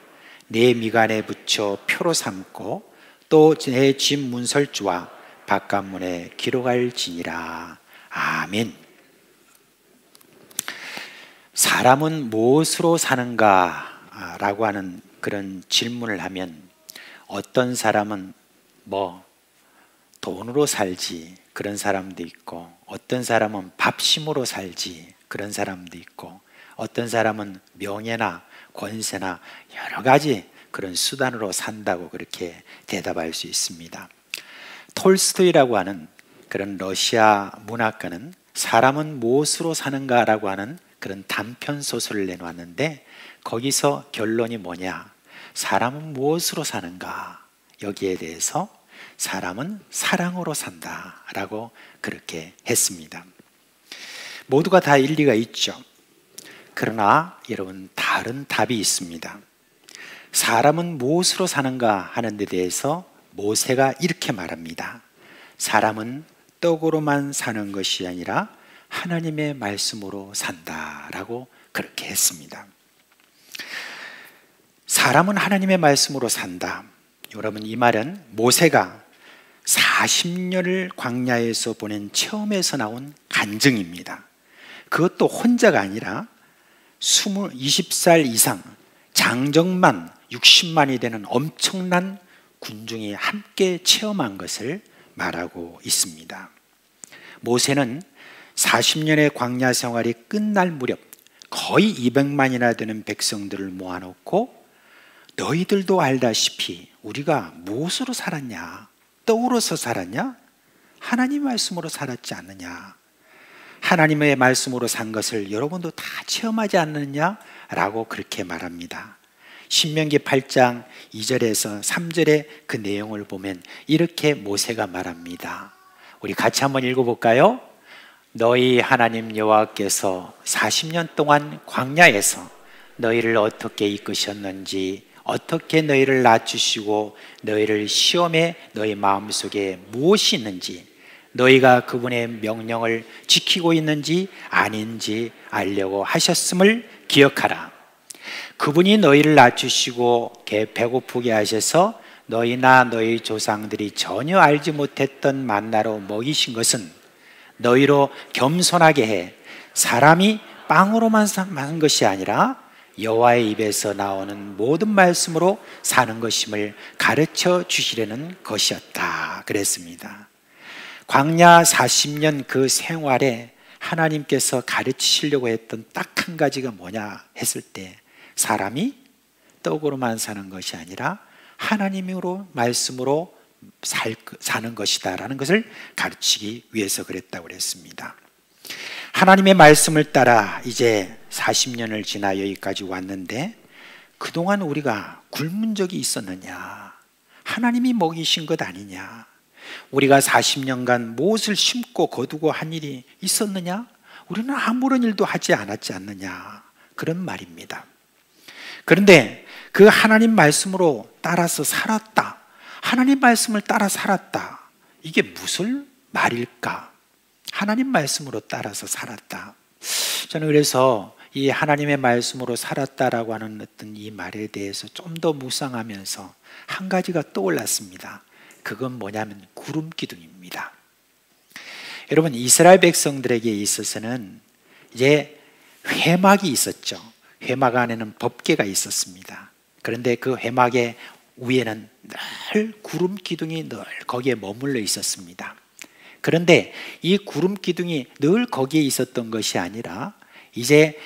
내 미간에 붙여 표로 삼고 또 내 집 문설주와 바깥문에 기록할지니라. 아멘. 사람은 무엇으로 사는가? 라고 하는 그런 질문을 하면 어떤 사람은 돈으로 살지 그런 사람도 있고 어떤 사람은 밥심으로 살지 그런 사람도 있고 어떤 사람은 명예나 권세나 여러 가지 그런 수단으로 산다고 그렇게 대답할 수 있습니다. 톨스토이라고 하는 그런 러시아 문학가는 사람은 무엇으로 사는가라고 하는 그런 단편 소설을 내놓았는데, 거기서 결론이 뭐냐? 사람은 무엇으로 사는가? 여기에 대해서 사람은 사랑으로 산다라고 그렇게 했습니다. 모두가 다 일리가 있죠. 그러나 여러분, 다른 답이 있습니다. 사람은 무엇으로 사는가 하는 데 대해서 모세가 이렇게 말합니다. 사람은 떡으로만 사는 것이 아니라 하나님의 말씀으로 산다라고 그렇게 했습니다. 사람은 하나님의 말씀으로 산다. 여러분, 이 말은 모세가 40년을 광야에서 보낸 체험에서 나온 간증입니다. 그것도 혼자가 아니라 20살 이상 장정만 60만이 되는 엄청난 군중이 함께 체험한 것을 말하고 있습니다. 모세는 40년의 광야 생활이 끝날 무렵 거의 200만이나 되는 백성들을 모아놓고, 너희들도 알다시피 우리가 무엇으로 살았냐? 떡으로서 살았냐? 하나님 말씀으로 살았지 않느냐? 하나님의 말씀으로 산 것을 여러분도 다 체험하지 않느냐? 라고 그렇게 말합니다. 신명기 8장 2절에서 3절의 그 내용을 보면 이렇게 모세가 말합니다. 우리 같이 한번 읽어볼까요? 너희 하나님 여호와께서 40년 동안 광야에서 너희를 어떻게 이끄셨는지, 어떻게 너희를 낮추시고 너희를 시험에 너희 마음속에 무엇이 있는지, 너희가 그분의 명령을 지키고 있는지 아닌지 알려고 하셨음을 기억하라. 그분이 너희를 낮추시고 배고프게 하셔서 너희나 너희 조상들이 전혀 알지 못했던 만나로 먹이신 것은 너희로 겸손하게 해 사람이 빵으로만 사는 것이 아니라 여호와의 입에서 나오는 모든 말씀으로 사는 것임을 가르쳐 주시려는 것이었다 그랬습니다. 광야 40년 그 생활에 하나님께서 가르치시려고 했던 딱 한 가지가 뭐냐 했을 때, 사람이 떡으로만 사는 것이 아니라 하나님으로 말씀으로 사는 것이다라는 것을 가르치기 위해서 그랬다고 그랬습니다. 하나님의 말씀을 따라 이제 40년을 지나 여기까지 왔는데, 그동안 우리가 굶은 적이 있었느냐? 하나님이 먹이신 것 아니냐? 우리가 40년간 무엇을 심고 거두고 한 일이 있었느냐? 우리는 아무런 일도 하지 않았지 않느냐? 그런 말입니다. 그런데 그 하나님 말씀으로 따라서 살았다, 하나님 말씀을 따라 살았다, 이게 무슨 말일까? 하나님 말씀으로 따라서 살았다. 저는 그래서 이 하나님의 말씀으로 살았다라고 하는 어떤 이 말에 대해서 좀 더 묵상하면서 한 가지가 떠올랐습니다. 그건 뭐냐면 구름 기둥입니다. 여러분, 이스라엘 백성들에게 있어서는 이제 회막이 있었죠. 회막 안에는 법궤가 있었습니다. 그런데 그 회막의 위에는 늘 구름 기둥이 늘 거기에 머물러 있었습니다. 그런데 이 구름 기둥이 늘 거기에 있었던 것이 아니라 이제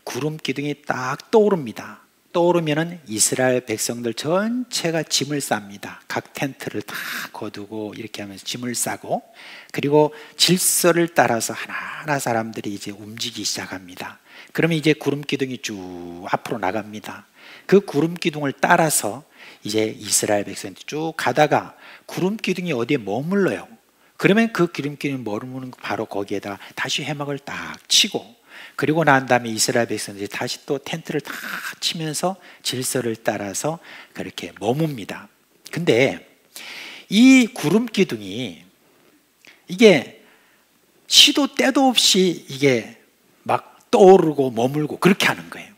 구름 기둥이 딱 떠오릅니다. 떠오르면은 이스라엘 백성들 전체가 짐을 쌉니다. 각 텐트를 다 거두고 이렇게 하면서 짐을 싸고, 그리고 질서를 따라서 하나하나 사람들이 이제 움직이기 시작합니다. 그러면 이제 구름 기둥이 쭉 앞으로 나갑니다. 그 구름 기둥을 따라서 이제 이스라엘 백성들이 쭉 가다가 구름 기둥이 어디에 머물러요. 그러면 그 구름 기둥이 머무는 바로 거기에다 다시 회막을 딱 치고, 그리고 난 다음에 이스라엘 백성들이 다시 또 텐트를 다 치면서 질서를 따라서 그렇게 머뭅니다. 근데 이 구름 기둥이 이게 시도 때도 없이 이게 막 떠오르고 머물고 그렇게 하는 거예요.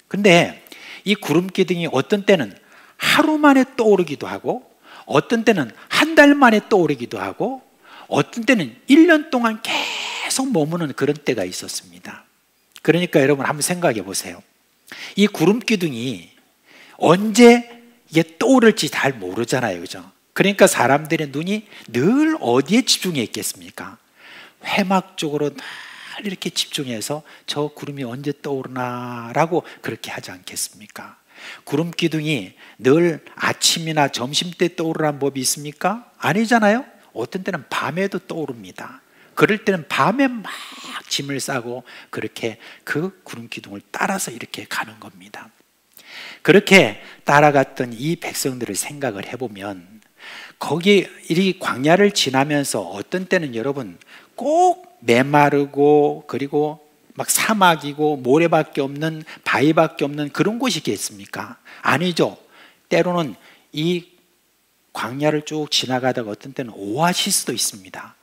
근데 이 구름 기둥이 어떤 때는 하루 만에 떠오르기도 하고, 어떤 때는 한 달 만에 떠오르기도 하고, 어떤 때는 1년 동안 계속 머무는 그런 때가 있었습니다. 그러니까 여러분 한번 생각해 보세요. 이 구름 기둥이 언제 이게 떠오를지 잘 모르잖아요, 그죠? 그러니까 사람들의 눈이 늘 어디에 집중해 있겠습니까? 회막 쪽으로 늘 이렇게 집중해서 저 구름이 언제 떠오르나라고 그렇게 하지 않겠습니까? 구름 기둥이 늘 아침이나 점심때 떠오르는 법이 있습니까? 아니잖아요. 어떤 때는 밤에도 떠오릅니다. 그럴 때는 밤에 막 짐을 싸고 그렇게 그 구름 기둥을 따라서 이렇게 가는 겁니다. 그렇게 따라갔던 이 백성들을 생각을 해보면 거기 이 광야를 지나면서 어떤 때는 여러분 꼭 메마르고 그리고 막 사막이고 모래밖에 없는 바위밖에 없는 그런 곳이겠습니까? 아니죠. 때로는 이 광야를 쭉 지나가다가 어떤 때는 오아시스도 있습니다.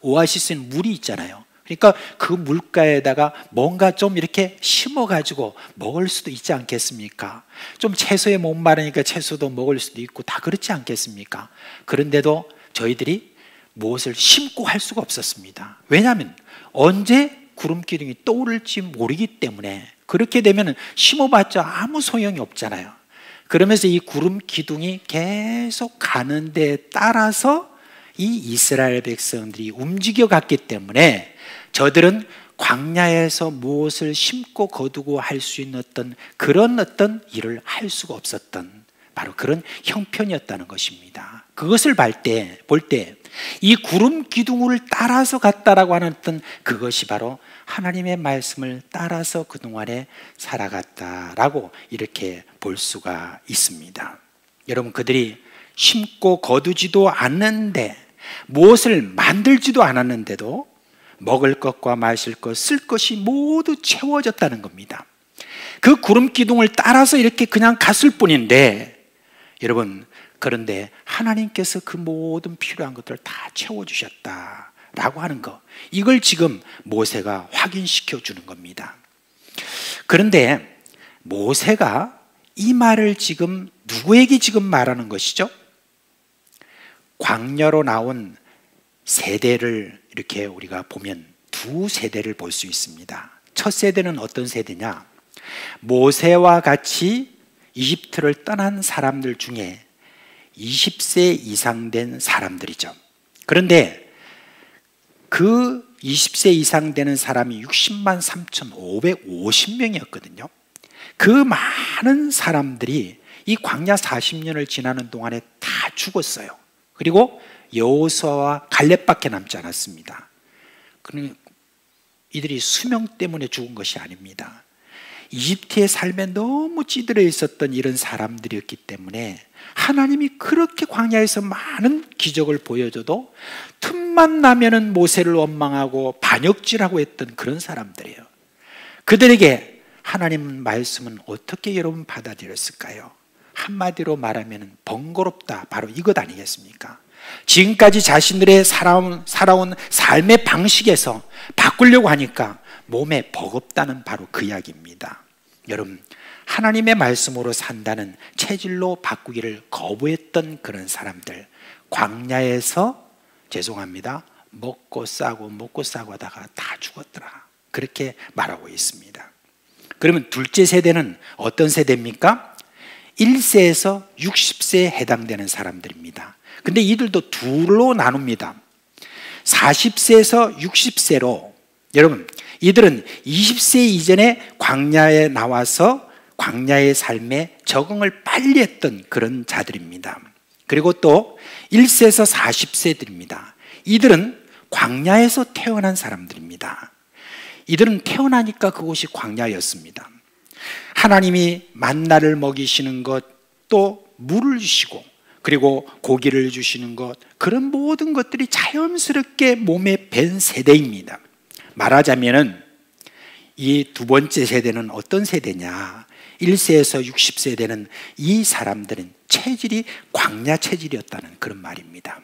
오아시스는 물이 있잖아요. 그러니까 그 물가에다가 뭔가 좀 이렇게 심어가지고 먹을 수도 있지 않겠습니까? 좀 채소에 목마르니까 채소도 먹을 수도 있고 다 그렇지 않겠습니까? 그런데도 저희들이 무엇을 심고 할 수가 없었습니다. 왜냐하면 언제 구름 기둥이 떠오를지 모르기 때문에 그렇게 되면 심어봤자 아무 소용이 없잖아요. 그러면서 이 구름 기둥이 계속 가는 데 따라서 이 이스라엘 백성들이 움직여 갔기 때문에 저들은 광야에서 무엇을 심고 거두고 할 수 있는 그런 일을 할 수가 없었던 바로 그런 형편이었다는 것입니다. 그것을 볼 때 이 구름 기둥을 따라서 갔다라고 하는 그것이 바로 하나님의 말씀을 따라서 그동안에 살아갔다라고 이렇게 볼 수가 있습니다. 여러분, 그들이 심고 거두지도 않는데 무엇을 만들지도 않았는데도 먹을 것과 마실 것, 쓸 것이 모두 채워졌다는 겁니다. 그 구름 기둥을 따라서 이렇게 그냥 갔을 뿐인데 여러분, 그런데 하나님께서 그 모든 필요한 것들을 다 채워주셨다라고 하는 것, 이걸 지금 모세가 확인시켜 주는 겁니다. 그런데 모세가 이 말을 지금 누구에게 지금 말하는 것이죠? 광야로 나온 세대를 이렇게 우리가 보면 두 세대를 볼 수 있습니다. 첫 세대는 어떤 세대냐? 모세와 같이 이집트를 떠난 사람들 중에 20세 이상 된 사람들이죠. 그런데 그 20세 이상 되는 사람이 60만 3,550명이었거든요. 그 많은 사람들이 이 광야 40년을 지나는 동안에 다 죽었어요. 그리고 여호수아와 갈렙밖에 남지 않았습니다. 이들이 수명 때문에 죽은 것이 아닙니다. 이집트의 삶에 너무 찌들어 있었던 이런 사람들이었기 때문에 하나님이 그렇게 광야에서 많은 기적을 보여줘도 틈만 나면은 모세를 원망하고 반역질하고 했던 그런 사람들이에요. 그들에게 하나님 말씀은 어떻게 여러분 받아들였을까요? 한마디로 말하면 번거롭다, 바로 이것 아니겠습니까? 지금까지 자신들의 살아온 삶의 방식에서 바꾸려고 하니까 몸에 버겁다는 바로 그 이야기입니다. 여러분, 하나님의 말씀으로 산다는 체질로 바꾸기를 거부했던 그런 사람들, 광야에서 죄송합니다, 먹고 싸고 하다가 다 죽었더라, 그렇게 말하고 있습니다. 그러면 둘째 세대는 어떤 세대입니까? 1세에서 60세에 해당되는 사람들입니다. 근데 이들도 둘로 나눕니다. 40세에서 60세로, 여러분, 이들은 20세 이전에 광야에 나와서 광야의 삶에 적응을 빨리 했던 그런 자들입니다. 그리고 또 1세에서 40세들입니다. 이들은 광야에서 태어난 사람들입니다. 이들은 태어나니까 그곳이 광야였습니다. 하나님이 만나를 먹이시는 것, 또 물을 주시고 그리고 고기를 주시는 것, 그런 모든 것들이 자연스럽게 몸에 밴 세대입니다. 말하자면은 이 두 번째 세대는 어떤 세대냐? 1세에서 60세대는 이 사람들은 체질이 광야 체질이었다는 그런 말입니다.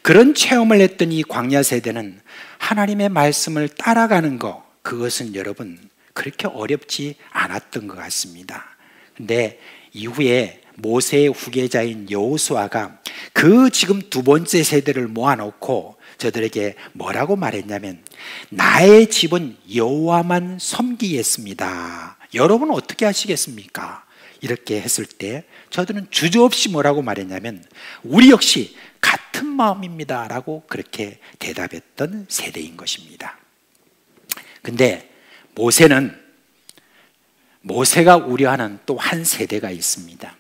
그런 체험을 했던 이 광야 세대는 하나님의 말씀을 따라가는 것, 그것은 여러분 그렇게 어렵지 않았던 것 같습니다. 근데 이후에 모세의 후계자인 여호수아가 그 지금 두 번째 세대를 모아놓고 저들에게 뭐라고 말했냐면, 나의 집은 여호와만 섬기겠습니다. 여러분 어떻게 하시겠습니까? 이렇게 했을 때 저들은 주저없이 뭐라고 말했냐면, 우리 역시 같은 마음입니다 라고 그렇게 대답했던 세대인 것입니다. 근데 모세가 우려하는 또 한 세대가 있습니다.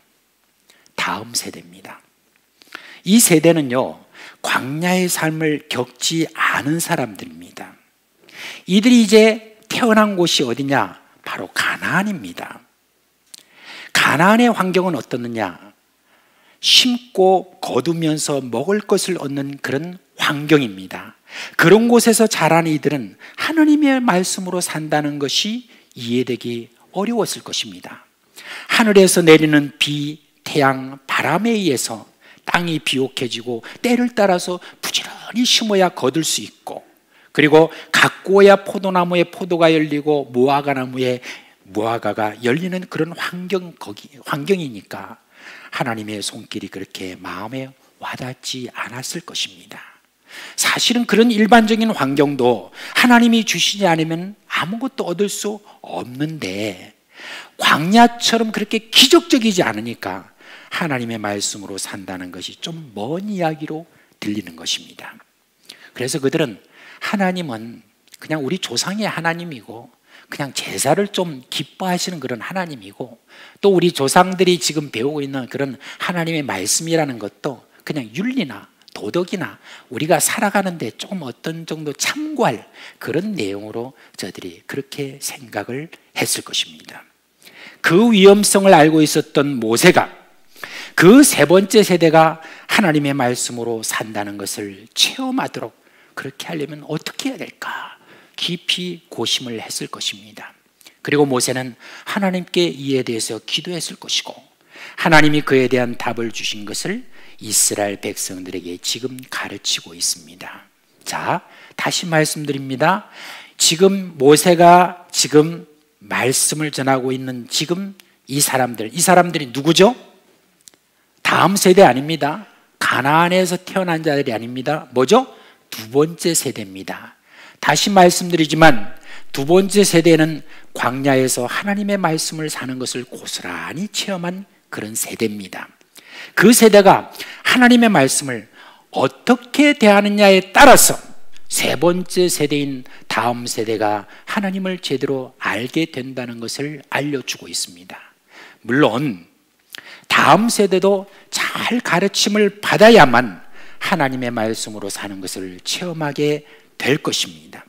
다음 세대입니다. 이 세대는요, 광야의 삶을 겪지 않은 사람들입니다. 이들이 이제 태어난 곳이 어디냐? 바로 가나안입니다. 가나안의 환경은 어떻느냐? 심고 거두면서 먹을 것을 얻는 그런 환경입니다. 그런 곳에서 자란 이들은 하나님의 말씀으로 산다는 것이 이해되기 어려웠을 것입니다. 하늘에서 내리는 비, 태양, 바람에 의해서 땅이 비옥해지고 때를 따라서 부지런히 심어야 거둘 수 있고, 그리고 가꾸어야 포도나무에 포도가 열리고 무화과나무에 무화과가 열리는 그런 환경이니까 하나님의 손길이 그렇게 마음에 와닿지 않았을 것입니다. 사실은 그런 일반적인 환경도 하나님이 주시지 않으면 아무것도 얻을 수 없는데, 광야처럼 그렇게 기적적이지 않으니까 하나님의 말씀으로 산다는 것이 좀 먼 이야기로 들리는 것입니다. 그래서 그들은 하나님은 그냥 우리 조상의 하나님이고, 그냥 제사를 좀 기뻐하시는 그런 하나님이고, 또 우리 조상들이 지금 배우고 있는 그런 하나님의 말씀이라는 것도 그냥 윤리나 도덕이나 우리가 살아가는데 조금 어떤 정도 참고할 그런 내용으로 저들이 그렇게 생각을 했을 것입니다. 그 위험성을 알고 있었던 모세가 그 세 번째 세대가 하나님의 말씀으로 산다는 것을 체험하도록 그렇게 하려면 어떻게 해야 될까? 깊이 고심을 했을 것입니다. 그리고 모세는 하나님께 이에 대해서 기도했을 것이고, 하나님이 그에 대한 답을 주신 것을 이스라엘 백성들에게 지금 가르치고 있습니다. 자, 다시 말씀드립니다. 지금 모세가 지금 말씀을 전하고 있는 지금 이 사람들이 누구죠? 다음 세대 아닙니다. 가나안에서 태어난 자들이 아닙니다. 뭐죠? 두 번째 세대입니다. 다시 말씀드리지만 두 번째 세대는 광야에서 하나님의 말씀을 사는 것을 고스란히 체험한 그런 세대입니다. 그 세대가 하나님의 말씀을 어떻게 대하느냐에 따라서 세 번째 세대인 다음 세대가 하나님을 제대로 알게 된다는 것을 알려주고 있습니다. 물론 다음 세대도 잘 가르침을 받아야만 하나님의 말씀으로 사는 것을 체험하게 될 것입니다.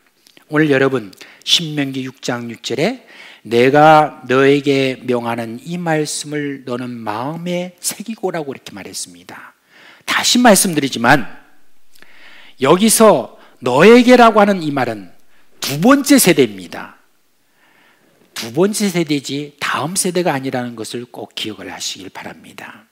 오늘 여러분 신명기 6장 6절에 내가 너에게 명하는 이 말씀을 너는 마음에 새기고라고 이렇게 말했습니다. 다시 말씀드리지만 여기서 너에게라고 하는 이 말은 두 번째 세대입니다. 두 번째 세대지 다음 세대가 아니라는 것을 꼭 기억을 하시길 바랍니다.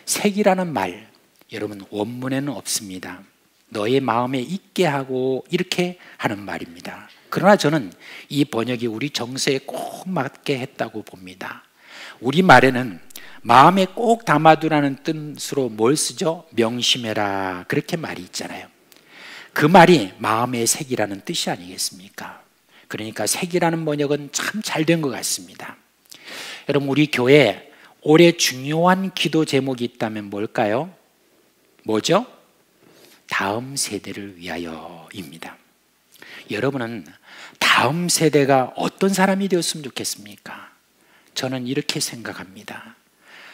새기라는 말, 여러분 원문에는 없습니다. 너의 마음에 있게 하고 이렇게 하는 말입니다. 그러나 저는 이 번역이 우리 정서에 꼭 맞게 했다고 봅니다. 우리말에는 마음에 꼭 담아두라는 뜻으로 뭘 쓰죠? 명심해라, 그렇게 말이 있잖아요. 그 말이 마음에 새기라는 뜻이 아니겠습니까? 그러니까 새기라는 번역은 참 잘 된 것 같습니다. 여러분 우리 교회에 올해 중요한 기도 제목이 있다면 뭘까요? 뭐죠? 다음 세대를 위하여입니다. 여러분은 다음 세대가 어떤 사람이 되었으면 좋겠습니까? 저는 이렇게 생각합니다.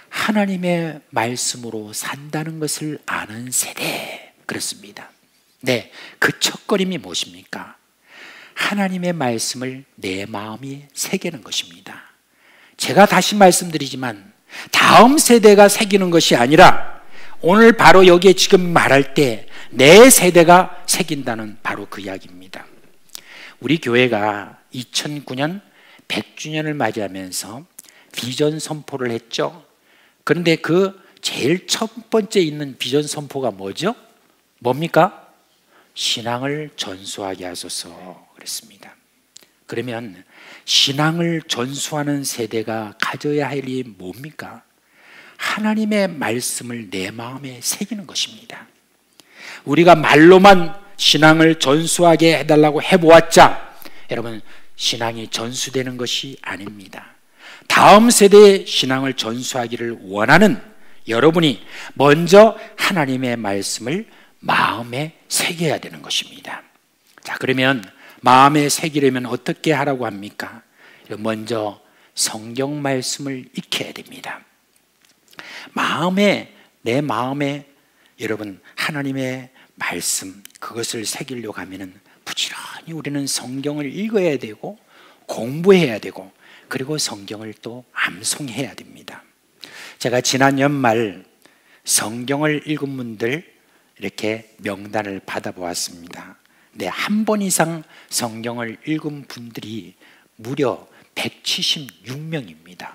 하나님의 말씀으로 산다는 것을 아는 세대, 그렇습니다. 네, 그 첫걸음이 무엇입니까? 하나님의 말씀을 내 마음이 새기는 것입니다. 제가 다시 말씀드리지만 다음 세대가 새기는 것이 아니라 오늘 바로 여기에 지금 말할 때 내 세대가 새긴다는 바로 그 이야기입니다. 우리 교회가 2009년 100주년을 맞이하면서 비전 선포를 했죠. 그런데 그 제일 첫 번째 있는 비전 선포가 뭐죠? 뭡니까? 신앙을 전수하게 하소서 그랬습니다. 그러면 신앙을 전수하는 세대가 가져야 할 일이 뭡니까? 하나님의 말씀을 내 마음에 새기는 것입니다. 우리가 말로만 신앙을 전수하게 해달라고 해보았자 여러분 신앙이 전수되는 것이 아닙니다. 다음 세대의 신앙을 전수하기를 원하는 여러분이 먼저 하나님의 말씀을 마음에 새겨야 되는 것입니다. 자, 그러면 마음에 새기려면 어떻게 하라고 합니까? 먼저 성경 말씀을 익혀야 됩니다. 내 마음에 여러분 하나님의 말씀 그것을 새기려고 하면은 부지런히 우리는 성경을 읽어야 되고 공부해야 되고 그리고 성경을 또 암송해야 됩니다. 제가 지난 연말 성경을 읽은 분들 이렇게 명단을 받아보았습니다. 네, 한 번 이상 성경을 읽은 분들이 무려 176명입니다.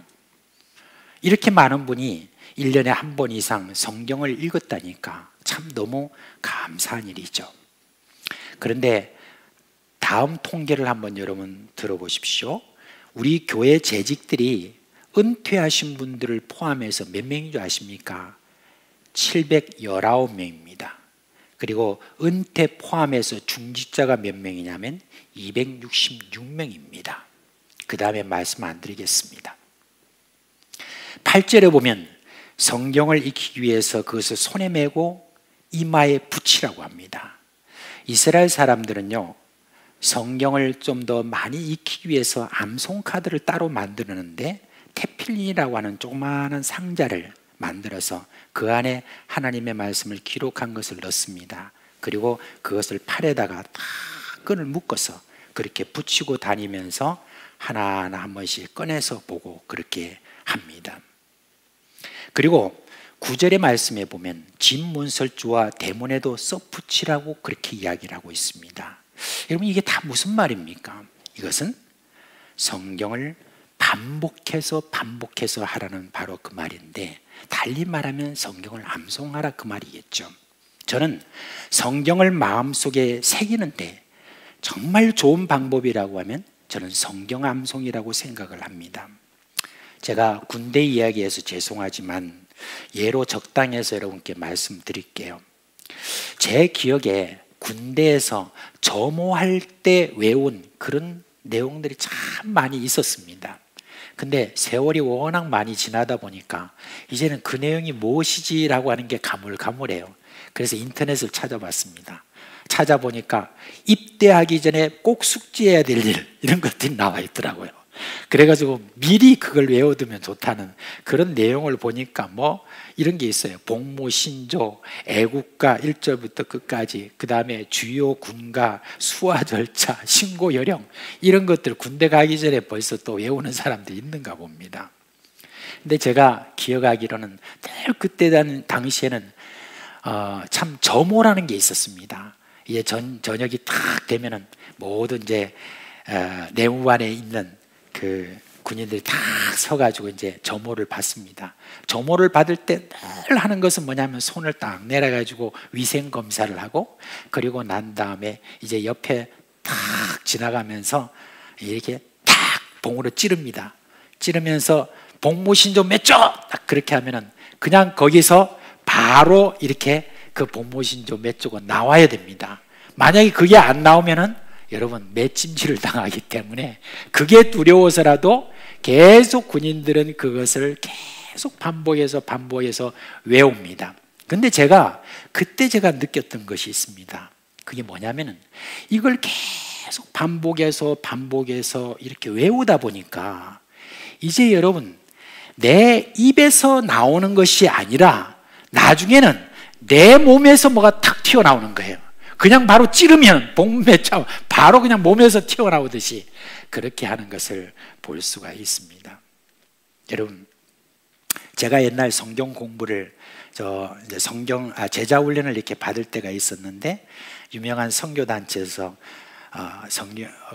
이렇게 많은 분이 1년에 한 번 이상 성경을 읽었다니까 참 너무 감사한 일이죠. 그런데 다음 통계를 한번 여러분 들어보십시오. 우리 교회 재직들이 은퇴하신 분들을 포함해서 몇 명인 줄 아십니까? 719명입니다. 그리고 은퇴 포함해서 중직자가 몇 명이냐면 266명입니다. 그 다음에 말씀 안 드리겠습니다. 8절에 보면 성경을 익히기 위해서 그것을 손에 메고 이마에 붙이라고 합니다. 이스라엘 사람들은요, 성경을 좀 더 많이 익히기 위해서 암송 카드를 따로 만드는데 테필린이라고 하는 조그마한 상자를 만들어서 그 안에 하나님의 말씀을 기록한 것을 넣습니다. 그리고 그것을 팔에다가 다 끈을 묶어서 그렇게 붙이고 다니면서 하나하나 한 번씩 꺼내서 보고 그렇게 합니다. 그리고 9절의 말씀에 보면 진문설주와 대문에도 써붙이라고 그렇게 이야기를 하고 있습니다. 여러분 이게 다 무슨 말입니까? 이것은 성경을 반복해서 하라는 바로 그 말인데 달리 말하면 성경을 암송하라 그 말이겠죠. 저는 성경을 마음속에 새기는데 정말 좋은 방법이라고 하면 저는 성경 암송이라고 생각을 합니다. 제가 군대 이야기해서 죄송하지만 예로 적당해서 여러분께 말씀드릴게요. 제 기억에 군대에서 점호할 때 외운 그런 내용들이 참 많이 있었습니다. 근데 세월이 워낙 많이 지나다 보니까 이제는 그 내용이 무엇이지라고 하는 게 가물가물해요. 그래서 인터넷을 찾아봤습니다. 찾아보니까 입대하기 전에 꼭 숙지해야 될 일 이런 것들이 나와 있더라고요. 그래가지고 미리 그걸 외워두면 좋다는 그런 내용을 보니까 뭐 이런 게 있어요. 복무신조, 애국가 1절부터 끝까지, 그 다음에 주요 군가, 수화 절차, 신고 요령 이런 것들 군대 가기 전에 벌써 또 외우는 사람들이 있는가 봅니다. 근데 제가 기억하기로는 그때 당시에는 참 점호라는 게 있었습니다. 이제 저녁이 딱 되면은 모든 이제 내무반에 있는 그 군인들이 다 서가지고 이제 점호를 받습니다. 점호를 받을 때 늘 하는 것은 뭐냐면 손을 딱 내려가지고 위생 검사를 하고 그리고 난 다음에 이제 옆에 탁 지나가면서 이렇게 탁 봉으로 찌릅니다. 찌르면서 복무신조 몇 조! 딱 그렇게 하면은 그냥 거기서 바로 이렇게 그 복무신조 몇 조가 나와야 됩니다. 만약에 그게 안 나오면은 여러분 맷찜질을 당하기 때문에 그게 두려워서라도 계속 군인들은 그것을 계속 반복해서 외웁니다. 근데 그때 제가 느꼈던 것이 있습니다. 그게 뭐냐면은 이걸 계속 반복해서 이렇게 외우다 보니까 이제 여러분 내 입에서 나오는 것이 아니라 나중에는 내 몸에서 뭐가 탁 튀어나오는 거예요. 그냥 바로 찌르면 복매차 바로 그냥 몸에서 튀어나오듯이 그렇게 하는 것을 볼 수가 있습니다. 여러분, 제가 옛날 성경 공부를 이제 제자 훈련을 이렇게 받을 때가 있었는데 유명한 선교 단체에서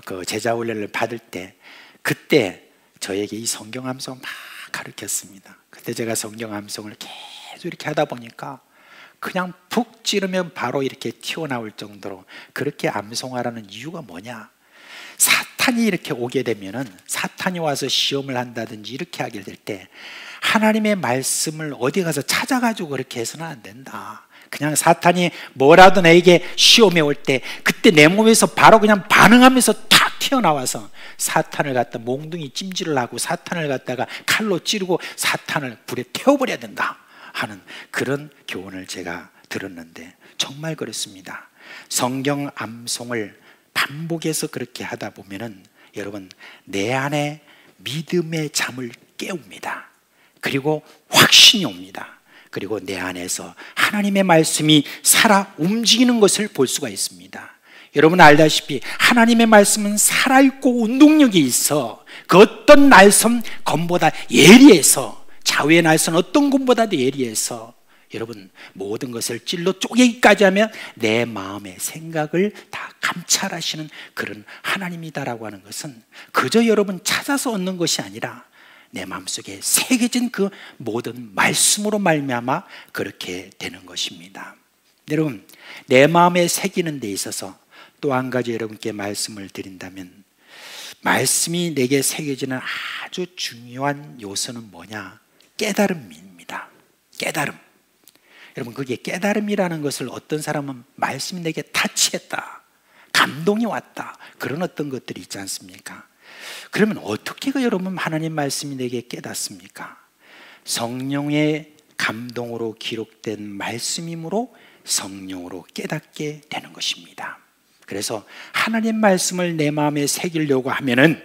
그 제자 훈련을 받을 때 그때 저에게 이 성경 암송 막 가르쳤습니다. 그때 제가 성경 암송을 계속 이렇게 하다 보니까 그냥 푹 찌르면 바로 이렇게 튀어나올 정도로 그렇게 암송하라는 이유가 뭐냐? 사탄이 이렇게 오게 되면은 사탄이 와서 시험을 한다든지 이렇게 하게 될 때 하나님의 말씀을 어디 가서 찾아가지고 그렇게 해서는 안 된다. 그냥 사탄이 뭐라도 내게 시험에 올 때 그때 내 몸에서 바로 그냥 반응하면서 탁 튀어나와서 사탄을 갖다 몽둥이 찜질을 하고 사탄을 갖다가 칼로 찌르고 사탄을 불에 태워버려야 된다 하는 그런 교훈을 제가 들었는데 정말 그렇습니다. 성경 암송을 반복해서 그렇게 하다 보면은 여러분 내 안에 믿음의 잠을 깨웁니다. 그리고 확신이 옵니다. 그리고 내 안에서 하나님의 말씀이 살아 움직이는 것을 볼 수가 있습니다. 여러분 알다시피 하나님의 말씀은 살아있고 운동력이 있어 그 어떤 날선 검보다 예리해서, 좌우의 날선 어떤 검보다도 예리해서 여러분 모든 것을 찔러 쪼개기까지 하면 내 마음의 생각을 다 감찰하시는 그런 하나님이다라고 하는 것은 그저 여러분 찾아서 얻는 것이 아니라 내 마음속에 새겨진 그 모든 말씀으로 말미암아 그렇게 되는 것입니다. 여러분 내 마음에 새기는 데 있어서 또 한 가지 여러분께 말씀을 드린다면, 말씀이 내게 새겨지는 아주 중요한 요소는 뭐냐? 깨달음입니다. 깨달음. 여러분 그게 깨달음이라는 것을 어떤 사람은 말씀이 내게 타치했다, 감동이 왔다, 그런 어떤 것들이 있지 않습니까? 그러면 어떻게 여러분 하나님 말씀이 내게 깨닫습니까? 성령의 감동으로 기록된 말씀이므로 성령으로 깨닫게 되는 것입니다. 그래서 하나님 말씀을 내 마음에 새기려고 하면은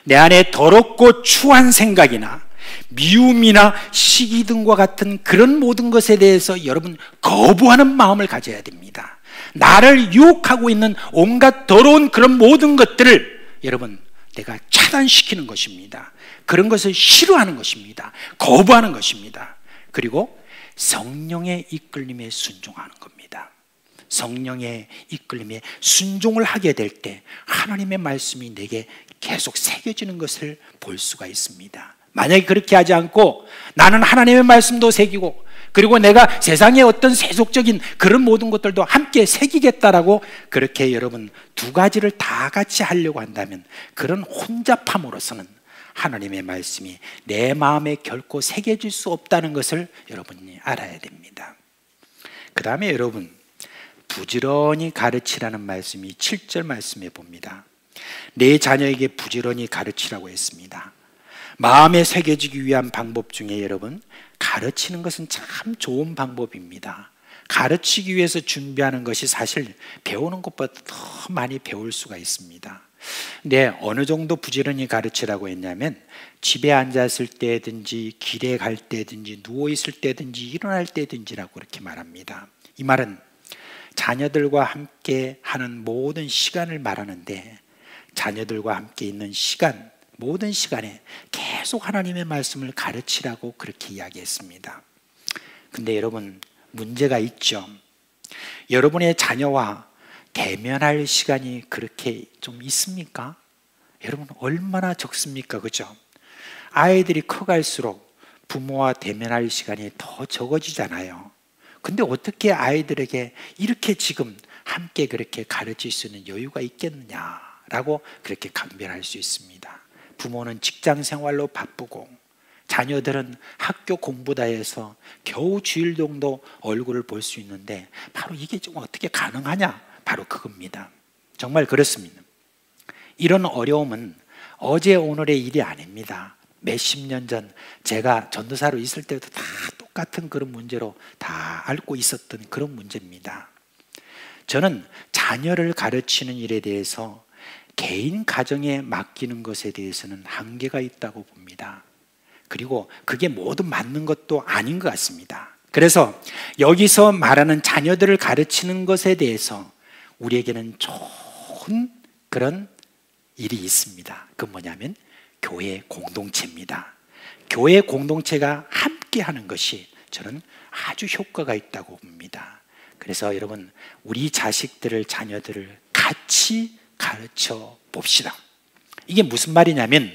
내 안에 더럽고 추한 생각이나 미움이나 시기 등과 같은 그런 모든 것에 대해서 여러분 거부하는 마음을 가져야 됩니다. 나를 유혹하고 있는 온갖 더러운 그런 모든 것들을 여러분 내가 차단시키는 것입니다. 그런 것을 싫어하는 것입니다. 거부하는 것입니다. 그리고 성령의 이끌림에 순종하는 겁니다. 성령의 이끌림에 순종을 하게 될 때 하나님의 말씀이 내게 계속 새겨지는 것을 볼 수가 있습니다. 만약에 그렇게 하지 않고 나는 하나님의 말씀도 새기고 그리고 내가 세상의 어떤 세속적인 그런 모든 것들도 함께 새기겠다라고 그렇게 여러분 두 가지를 다 같이 하려고 한다면 그런 혼잡함으로서는 하나님의 말씀이 내 마음에 결코 새겨질 수 없다는 것을 여러분이 알아야 됩니다. 그 다음에 여러분 부지런히 가르치라는 말씀이 7절 말씀에 봅니다. 내 자녀에게 부지런히 가르치라고 했습니다. 마음에 새겨지기 위한 방법 중에 여러분 가르치는 것은 참 좋은 방법입니다. 가르치기 위해서 준비하는 것이 사실 배우는 것보다 더 많이 배울 수가 있습니다. 근데 어느 정도 부지런히 가르치라고 했냐면 집에 앉았을 때든지 길에 갈 때든지 누워있을 때든지 일어날 때든지라고 그렇게 말합니다. 이 말은 자녀들과 함께 하는 모든 시간을 말하는데 자녀들과 함께 있는 시간, 모든 시간에 계속 하나님의 말씀을 가르치라고 그렇게 이야기했습니다. 근데 여러분 문제가 있죠. 여러분의 자녀와 대면할 시간이 그렇게 좀 있습니까? 여러분 얼마나 적습니까? 그죠? 아이들이 커갈수록 부모와 대면할 시간이 더 적어지잖아요. 근데 어떻게 아이들에게 이렇게 지금 함께 그렇게 가르칠 수 있는 여유가 있겠느냐라고 그렇게 강변할 수 있습니다. 부모는 직장 생활로 바쁘고 자녀들은 학교 공부다 해서 겨우 주일 정도 얼굴을 볼 수 있는데 바로 이게 좀 어떻게 가능하냐? 바로 그겁니다. 정말 그렇습니다. 이런 어려움은 어제 오늘의 일이 아닙니다. 몇십 년 전 제가 전도사로 있을 때도 다 똑같은 그런 문제로 다 앓고 있었던 그런 문제입니다. 저는 자녀를 가르치는 일에 대해서 개인 가정에 맡기는 것에 대해서는 한계가 있다고 봅니다. 그리고 그게 모두 맞는 것도 아닌 것 같습니다. 그래서 여기서 말하는 자녀들을 가르치는 것에 대해서 우리에게는 좋은 그런 일이 있습니다. 그건 뭐냐면 교회 공동체입니다. 교회 공동체가 함께 하는 것이 저는 아주 효과가 있다고 봅니다. 그래서 여러분 우리 자식들을, 자녀들을 같이 가르쳐 봅시다. 이게 무슨 말이냐면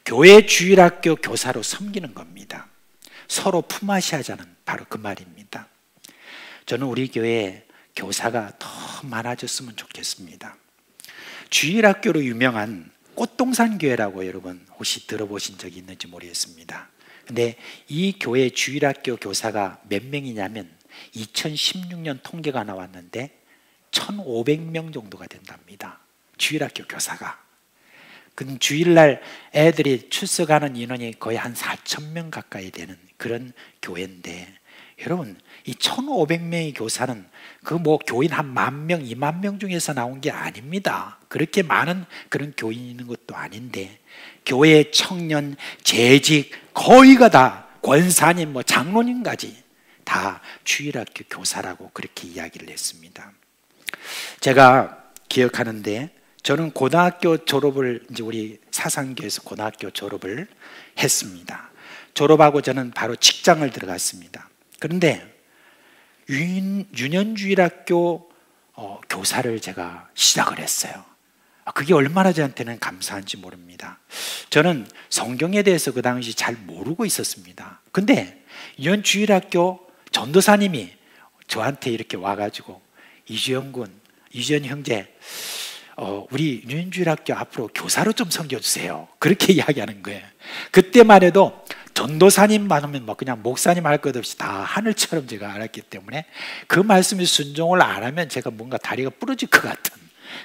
교회 주일학교 교사로 섬기는 겁니다. 서로 품앗이 하자는 바로 그 말입니다. 저는 우리 교회에 교사가 더 많아졌으면 좋겠습니다. 주일학교로 유명한 꽃동산 교회라고 여러분 혹시 들어보신 적이 있는지 모르겠습니다. 근데 이 교회 주일학교 교사가 몇 명이냐면 2016년 통계가 나왔는데 1,500명 정도가 된답니다. 주일학교 교사가. 그 주일날 애들이 출석하는 인원이 거의 한 4,000명 가까이 되는 그런 교회인데 여러분, 이 1500명의 교사는 그 뭐 교인 한 10,000명, 20,000명 중에서 나온 게 아닙니다. 그렇게 많은 그런 교인이 있는 것도 아닌데, 교회 청년, 재직 거의가 다 권사님, 뭐 장로님까지 다 주일학교 교사라고 그렇게 이야기를 했습니다. 제가 기억하는데, 저는 고등학교 졸업을, 이제 우리 사상교에서 고등학교 졸업을 했습니다. 졸업하고 저는 바로 직장을 들어갔습니다. 그런데 유년주일학교 교사를 제가 시작을 했어요. 그게 얼마나 저한테는 감사한지 모릅니다. 저는 성경에 대해서 그 당시 잘 모르고 있었습니다. 근데 유년주일학교 전도사님이 저한테 이렇게 와가지고, 이주연 형제, 우리 유년주일학교 앞으로 교사로 좀 섬겨주세요. 그렇게 이야기하는 거예요. 그때만 해도 전도사님 많으면 뭐 그냥 목사님 할 것 없이 다 하늘처럼 제가 알았기 때문에, 그 말씀에 순종을 안 하면 제가 뭔가 다리가 부러질 것 같은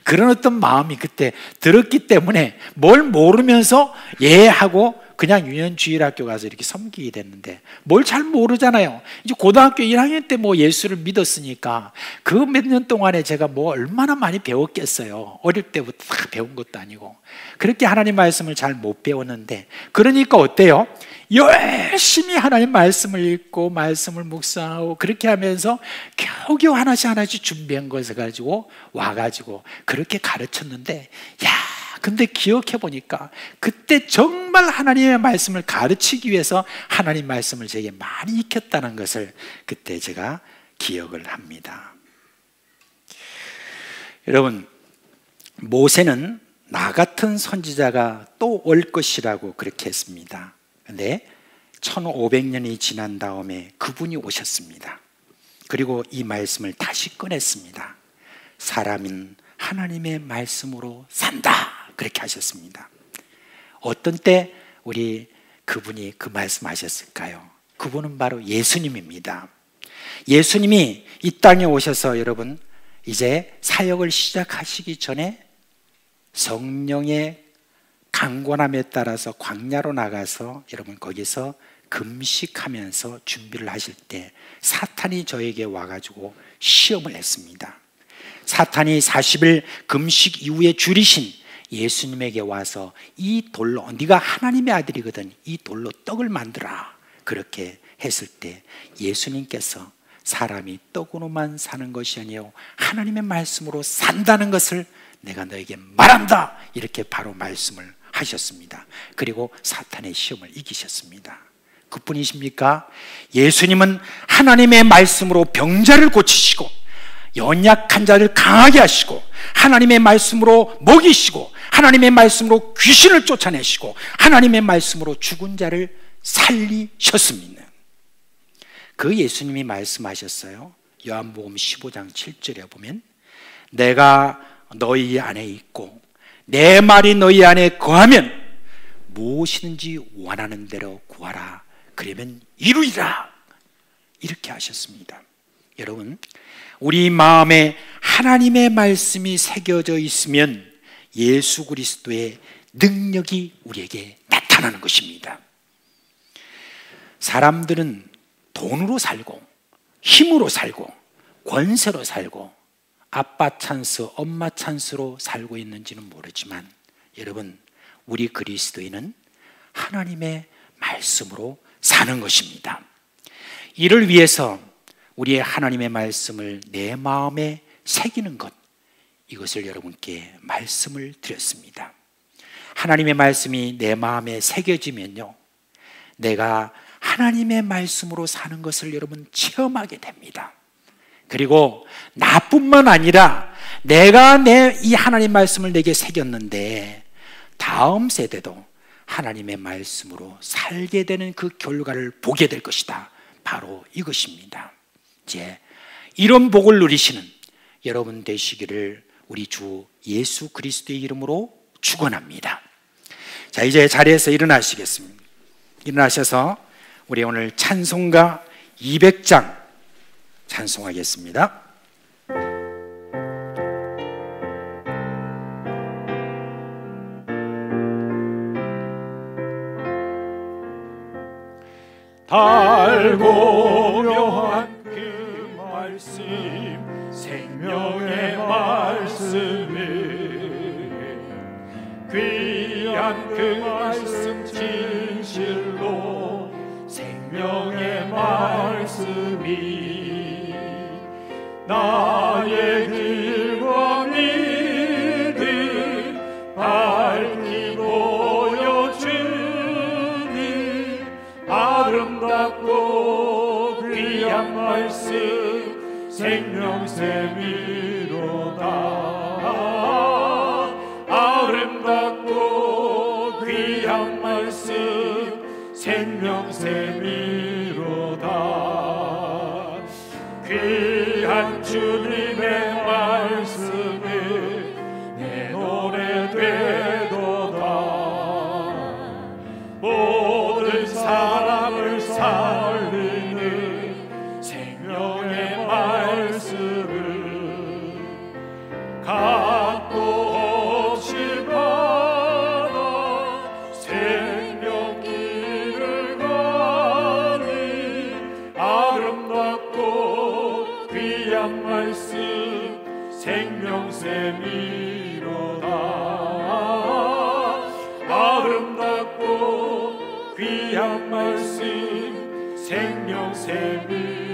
그런 어떤 마음이 그때 들었기 때문에, 뭘 모르면서 예 하고 그냥 유년주일학교 가서 이렇게 섬기게 됐는데, 뭘 잘 모르잖아요. 이제 고등학교 1학년 때 뭐 예수를 믿었으니까 그 몇 년 동안에 제가 뭐 얼마나 많이 배웠겠어요. 어릴 때부터 다 배운 것도 아니고. 그렇게 하나님 말씀을 잘 못 배웠는데, 그러니까 어때요? 열심히 하나님 말씀을 읽고 말씀을 묵상하고 그렇게 하면서 겨우겨우 하나씩 준비한 것을 가지고 와가지고 그렇게 가르쳤는데, 근데 기억해 보니까 그때 정말 하나님의 말씀을 가르치기 위해서 하나님 말씀을 제게 많이 익혔다는 것을 그때 제가 기억을 합니다. 여러분, 모세는 나 같은 선지자가 또 올 것이라고 그렇게 했습니다. 그런데 1500년이 지난 다음에 그분이 오셨습니다. 그리고 이 말씀을 다시 꺼냈습니다. 사람은 하나님의 말씀으로 산다, 그렇게 하셨습니다. 어떤 때 우리 그분이 그 말씀하셨을까요? 그분은 바로 예수님입니다. 예수님이 이 땅에 오셔서 여러분, 이제 사역을 시작하시기 전에 성령의 강권함에 따라서 광야로 나가서 여러분 거기서 금식하면서 준비를 하실 때 사탄이 저에게 와가지고 시험을 했습니다. 사탄이 40일 금식 이후에 줄이신 예수님에게 와서 이 돌로, 네가 하나님의 아들이거든, 이 돌로 떡을 만들어라, 그렇게 했을 때 예수님께서 사람이 떡으로만 사는 것이 아니요 하나님의 말씀으로 산다는 것을 내가 너에게 말한다, 이렇게 바로 말씀을 하셨습니다. 그리고 사탄의 시험을 이기셨습니다. 그뿐이십니까? 예수님은 하나님의 말씀으로 병자를 고치시고 연약한 자를 강하게 하시고 하나님의 말씀으로 먹이시고 하나님의 말씀으로 귀신을 쫓아내시고 하나님의 말씀으로 죽은 자를 살리셨습니다. 그 예수님이 말씀하셨어요. 요한복음 15장 7절에 보면, 내가 너희 안에 있고 내 말이 너희 안에 거하면 무엇이든지 원하는 대로 구하라, 그러면 이루리라, 이렇게 하셨습니다. 여러분, 우리 마음에 하나님의 말씀이 새겨져 있으면 예수 그리스도의 능력이 우리에게 나타나는 것입니다. 사람들은 돈으로 살고 힘으로 살고 권세로 살고 아빠 찬스, 엄마 찬스로 살고 있는지는 모르지만, 여러분, 우리 그리스도인은 하나님의 말씀으로 사는 것입니다. 이를 위해서 우리의 하나님의 말씀을 내 마음에 새기는 것, 이것을 여러분께 말씀을 드렸습니다. 하나님의 말씀이 내 마음에 새겨지면요, 내가 하나님의 말씀으로 사는 것을 여러분 체험하게 됩니다. 그리고 나뿐만 아니라 내가 이 하나님 말씀을 내게 새겼는데 다음 세대도 하나님의 말씀으로 살게 되는 그 결과를 보게 될 것이다. 바로 이것입니다. 이제 이런 복을 누리시는 여러분 되시기를 우리 주 예수 그리스도의 이름으로 축원합니다. 자, 이제 자리에서 일어나시겠습니다. 일어나셔서 우리 오늘 찬송가 200장 찬송하겠습니다. 달고 묘한 말씀 생명의 말씀을 귀한 그 말씀 진실로 생명의 말씀이 나의 길과 믿음 밝히 보여주니 아름답고 귀한 말씀 생명샘이로다. 아름답고 귀한 말씀 생명샘이로다. 귀한 주님의 말씀을 내 노래 되도다. 모든 사람을 살리는 생명의 말씀을 값도 없이 받아 생명길을 가니 아름답고 귀한 말씀 생명샘이로다. 아름답고 귀한 말씀 생명샘이로다.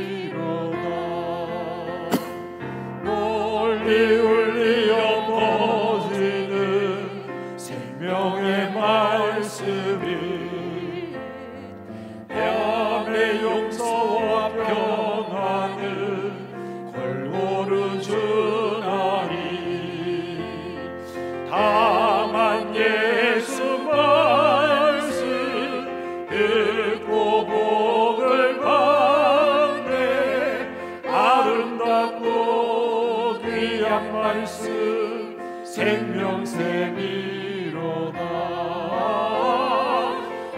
널리 울리어 퍼지는 생명의 말씀이 해함의 용서와 평안을 골고루 주나니 다만 예수 말씀 듣고 복을 받네. 아름답고 귀한 말씀 생명샘이로다.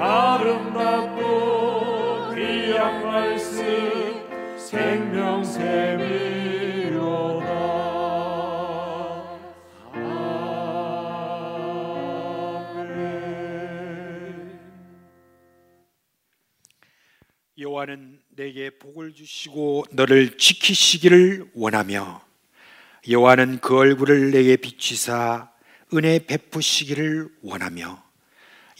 아름답고 귀한 말씀 생명샘이로다. 아멘. 여호와는 내게 복을 주시고 너를 지키시기를 원하며 여호와는 그 얼굴을 내게 비추사 은혜 베푸시기를 원하며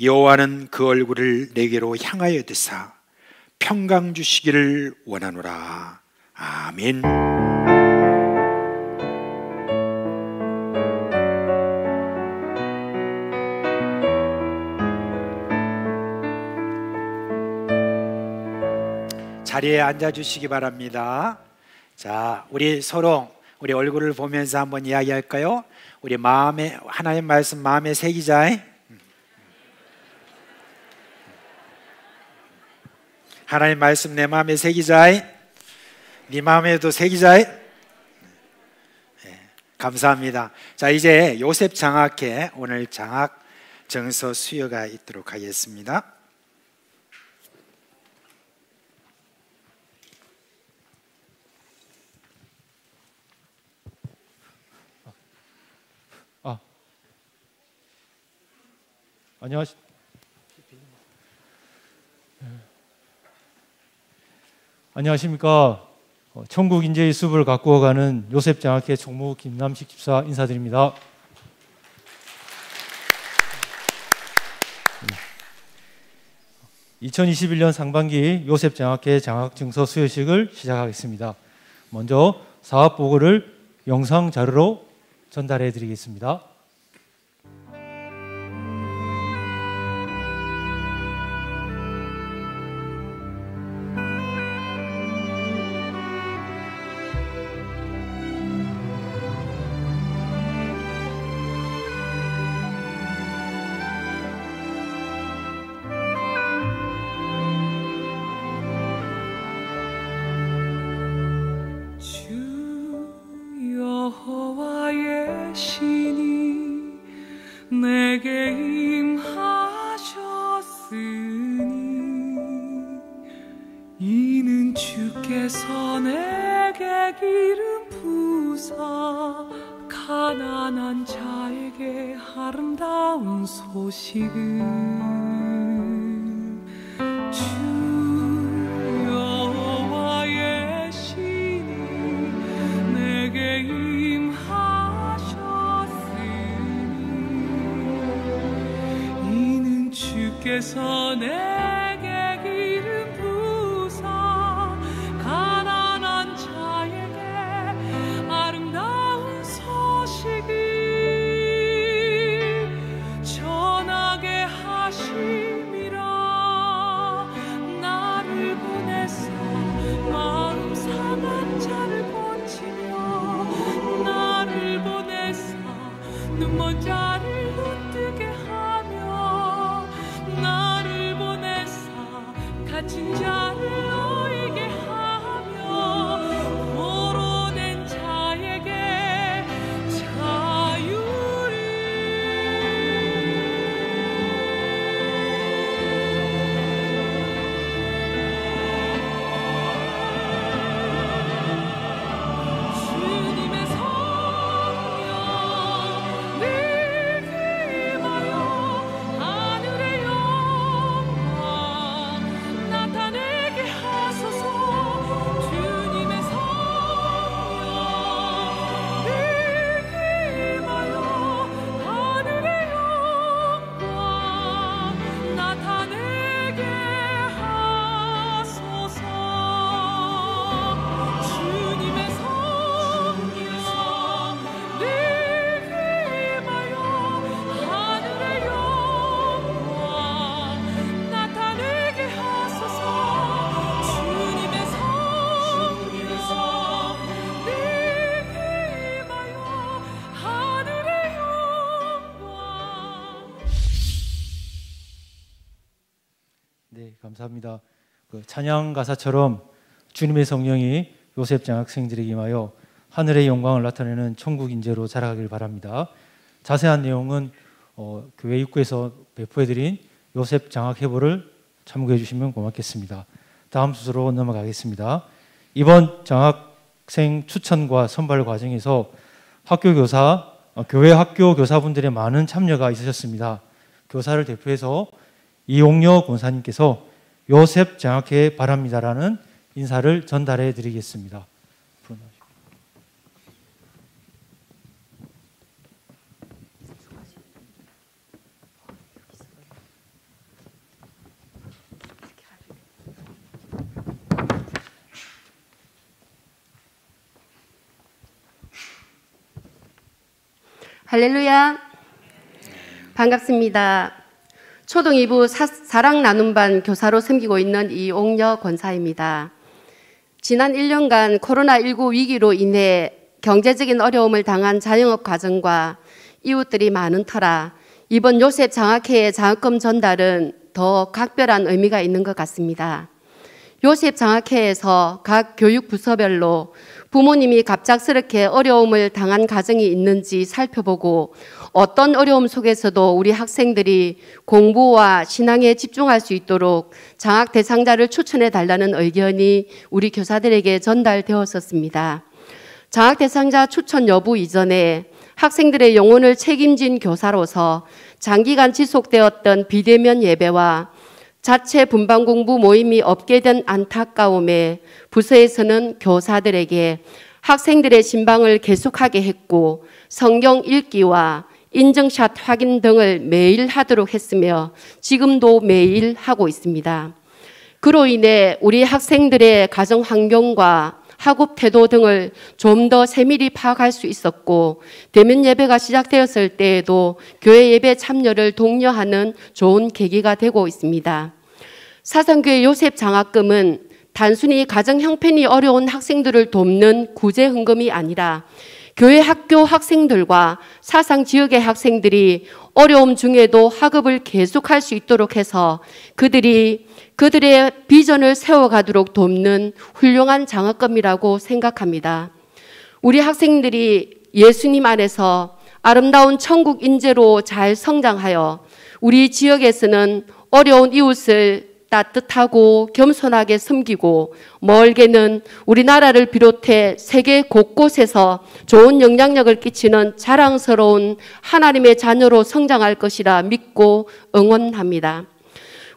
여호와는 그 얼굴을 내게로 향하여 드사 평강 주시기를 원하노라. 아멘. 자리에 앉아주시기 바랍니다. 자, 우리 서로 우리 얼굴을 보면서 한번 이야기할까요? 우리 마음에 하나님 말씀 마음에 새기자. 하나님 말씀 내 마음에 새기자. 네 마음에도 새기자. 네, 감사합니다. 자, 이제 요셉 장학회 오늘 장학 정서 수여가 있도록 하겠습니다. 안녕하십니까. 천국 인재의 숲을 가꾸어 가는 요셉 장학회 총무 김남식 집사 인사드립니다. 네. 2021년 상반기 요셉 장학회 장학 증서 수여식을 시작하겠습니다. 먼저 사업 보고를 영상 자료로 전달해 드리겠습니다. 여호와의 신이 내게 임하셨으니 이는 주께서 내게 기름 부사 가난한 자에게 아름다운 소식을 주 여호와의 신이 주께서 내게 기름 부사 가난한 자에게 아름다운 소식이 전하게 하심이라. 나를 보내사 마음 상한 자를 고치며 나를 보내사 눈먼 자를 눈뜨게 하며 나를 보내사 갇힌 자를 놓이게 하며 포로된 자에게 자유를 주님의 성령 늘 임하여 하늘의 영광 나타내게 하소서. 주님의 성령 늘 임하여 하늘의 영광 나타내게 하소서. 주님의 성령 늘 임하여 하늘의 영광 나타내게 하소서. 주님의 성령 늘 임하여 하늘의 영광. 네, 감사합니다. 그 찬양 가사처럼 주님의 성령이 요셉 장학생들에게 임하여 하늘의 영광을 나타내는 천국 인재로 자라가길 바랍니다. 자세한 내용은 교회 입구에서 배포해드린 요셉 장학 회보를 참고해 주시면 고맙겠습니다. 다음 순서로 넘어가겠습니다. 이번 장학생 추천과 선발 과정에서 교회 학교 교사분들의 많은 참여가 있으셨습니다. 교사를 대표해서 이용여 권사님께서 요셉 장학회 바랍니다라는 인사를 전달해 드리겠습니다. 할렐루야. 반갑습니다. 초등 2부 사랑 나눔반 교사로 섬기고 있는 이옥여 권사입니다. 지난 1년간 코로나19 위기로 인해 경제적인 어려움을 당한 자영업 가정과 이웃들이 많은 터라 이번 요셉 장학회의 장학금 전달은 더 각별한 의미가 있는 것 같습니다. 요셉 장학회에서 각 교육부서별로 부모님이 갑작스럽게 어려움을 당한 가정이 있는지 살펴보고 어떤 어려움 속에서도 우리 학생들이 공부와 신앙에 집중할 수 있도록 장학 대상자를 추천해 달라는 의견이 우리 교사들에게 전달되었었습니다. 장학 대상자 추천 여부 이전에 학생들의 영혼을 책임진 교사로서 장기간 지속되었던 비대면 예배와 자체 분반 공부 모임이 없게 된 안타까움에 부서에서는 교사들에게 학생들의 신방을 계속하게 했고 성경 읽기와 인증샷 확인 등을 매일 하도록 했으며 지금도 매일 하고 있습니다. 그로 인해 우리 학생들의 가정 환경과 학업 태도 등을 좀 더 세밀히 파악할 수 있었고 대면 예배가 시작되었을 때에도 교회 예배 참여를 독려하는 좋은 계기가 되고 있습니다. 사상교회 요셉 장학금은 단순히 가정 형편이 어려운 학생들을 돕는 구제 헌금이 아니라 교회 학교 학생들과 사상 지역의 학생들이 어려움 중에도 학업을 계속할 수 있도록 해서 그들의 비전을 세워가도록 돕는 훌륭한 장학금이라고 생각합니다. 우리 학생들이 예수님 안에서 아름다운 천국 인재로 잘 성장하여 우리 지역에서는 어려운 이웃을 따뜻하고 겸손하게 섬기고 멀게는 우리나라를 비롯해 세계 곳곳에서 좋은 영향력을 끼치는 자랑스러운 하나님의 자녀로 성장할 것이라 믿고 응원합니다.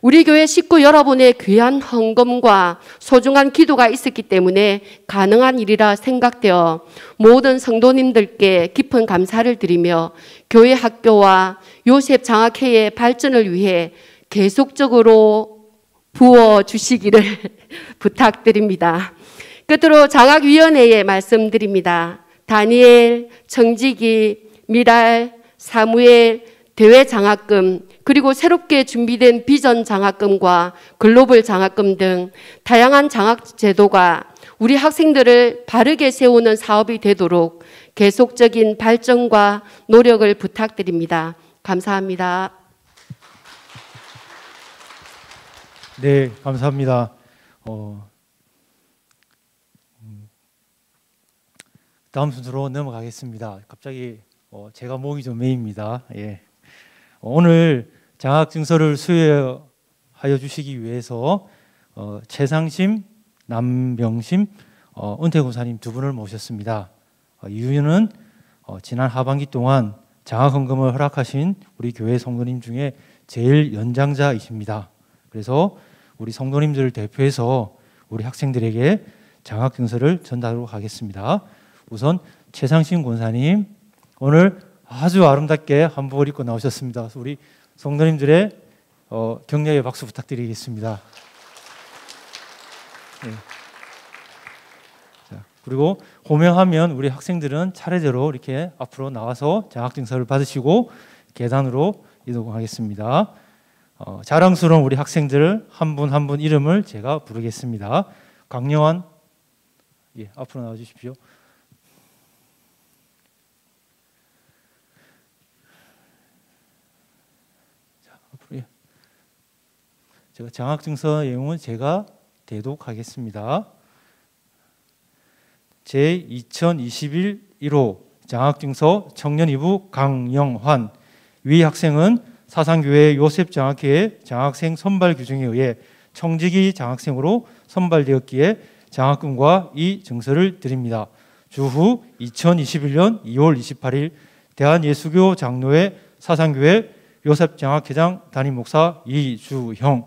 우리 교회 식구 여러분의 귀한 헌금과 소중한 기도가 있었기 때문에 가능한 일이라 생각되어 모든 성도님들께 깊은 감사를 드리며 교회 학교와 요셉 장학회의 발전을 위해 계속적으로 부어 주시기를 부탁드립니다. 끝으로 장학위원회에 말씀드립니다. 다니엘, 청지기, 미랄, 사무엘, 대외 장학금, 그리고 새롭게 준비된 비전 장학금과 글로벌 장학금 등 다양한 장학 제도가 우리 학생들을 바르게 세우는 사업이 되도록 계속적인 발전과 노력을 부탁드립니다. 감사합니다. 네, 감사합니다. 다음 순서로 넘어가겠습니다. 갑자기 제가 목이 좀 메입니다. 예. 오늘 장학증서를 수여하여 주시기 위해서 최상심, 남병심, 은퇴고사님 두 분을 모셨습니다. 이유는 지난 하반기 동안 장학헌금을 허락하신 우리 교회 성도님 중에 제일 연장자이십니다. 그래서 우리 성도님들을 대표해서 우리 학생들에게 장학증서를 전달하도록 하겠습니다. 우선 최상심 권사님, 오늘 아주 아름답게 한복을 입고 나오셨습니다. 우리 성도님들의 격려의 박수 부탁드리겠습니다. 네. 자, 그리고 호명하면 우리 학생들은 차례대로 이렇게 앞으로 나와서 장학증서를 받으시고 계단으로 이동하겠습니다. 자랑스러운 우리 학생들 한 분 한 분 이름을 제가 부르겠습니다. 강영환, 예, 앞으로 나와주십시오. 자, 앞으로, 예. 제가 장학증서 내용은 제가 대독하겠습니다. 제 2021 1호 장학증서 청년 2부 강영환, 위 학생은 사상교회 요셉장학회의 장학생 선발 규정에 의해 청지기 장학생으로 선발되었기에 장학금과 이 증서를 드립니다. 주후 2021년 2월 28일 대한예수교 장로회 사상교회 요셉장학회장 담임 목사 이주형.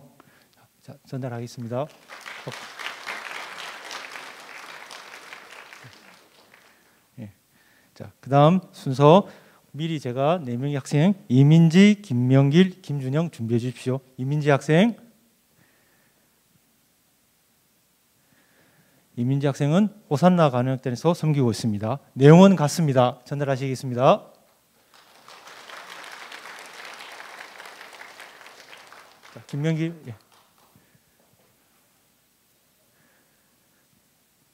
자, 전달하겠습니다. 예. 자, 그다음 순서 미리 제가 4명의 학생 이민지, 김명길, 김준영 준비해 주십시오. 이민지 학생. 이민지 학생은 호산나 간흥학단에서 섬기고 있습니다. 내용은 같습니다. 전달하시겠습니다. 자, 김명길. 예.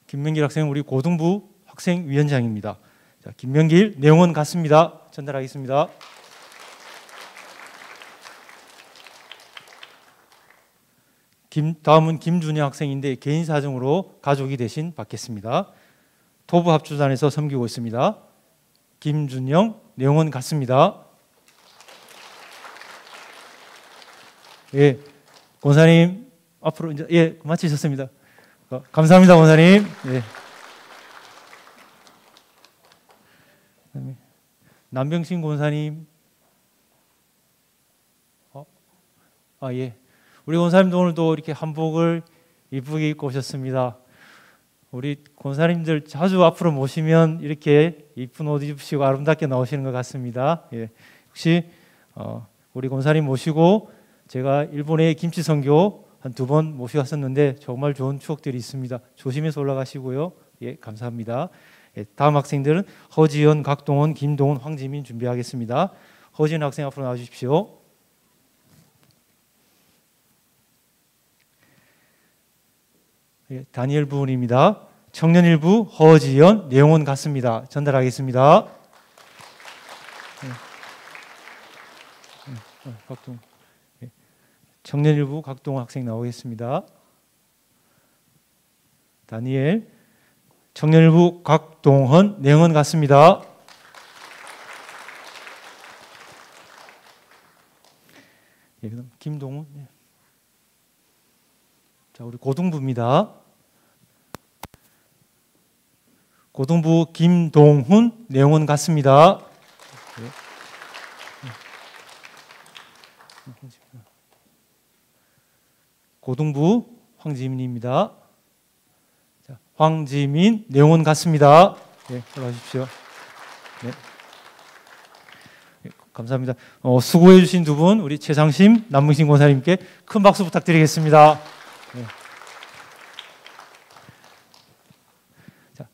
김명길 학생 우리 고등부 학생위원장입니다. 자, 김명길 내용은 같습니다. 전달하겠습니다. 다음은 김준영 학생인데 개인 사정으로 가족이 대신 받겠습니다. 토부 합주단에서 섬기고 있습니다. 김준영 내용은 같습니다. 예, 권사님 앞으로 이제 예 마치셨습니다. 감사합니다, 권사님. 예. 남병신 권사님. 예. 우리 권사님도 오늘도 이렇게 한복을 이쁘게 입고 오셨습니다. 우리 권사님들 자주 앞으로 모시면 이렇게 이쁜 옷 입으시고 아름답게 나오시는 것 같습니다. 예. 혹시 우리 권사님 모시고 제가 일본에 김치 선교 한 2번 모셔왔었는데 정말 좋은 추억들이 있습니다. 조심해서 올라가시고요. 예, 감사합니다. 예, 다음 학생들은 허지연, 각동원, 김동훈, 황지민 준비하겠습니다. 허지연 학생 앞으로 나와주십시오. 예, 다니엘 부원입니다. 청년 1부 허지연, 내용은 같습니다. 전달하겠습니다. 각동, 예. 청년 1부 각동원 학생 나오겠습니다. 다니엘, 청년 1부 각동헌, 내용은 같습니다. 예, 그다음 김동훈. 예. 자, 우리 고등부입니다. 고등부 김동훈, 내용은 같습니다. 예. 고등부 황지민입니다. 자, 황지민, 내용은 같습니다. 네, 올라오십시오. 네. 감사합니다. 수고해 주신 두 분 우리 최상심, 남문신 권사님께 큰 박수 부탁드리겠습니다. 네. 자,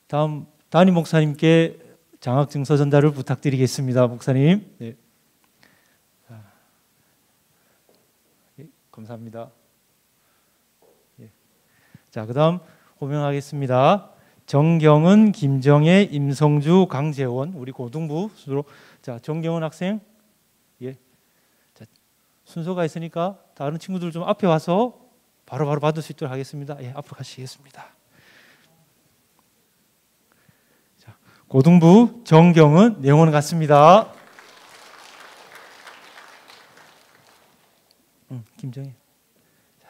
다음 담임 목사님께 장학증서 전달을 부탁드리겠습니다. 목사님. 네. 감사합니다. 예. 자, 그다음 호명하겠습니다. 정경은, 김정혜, 임성주, 강재원 우리 고등부 순으로. 자, 정경은 학생. 예. 자, 순서가 있으니까 다른 친구들 좀 앞에 와서 바로바로 받을 수 있도록 하겠습니다. 예, 앞으로 가시겠습니다. 자, 고등부 정경은, 내용은 같습니다. 김정혜. 자,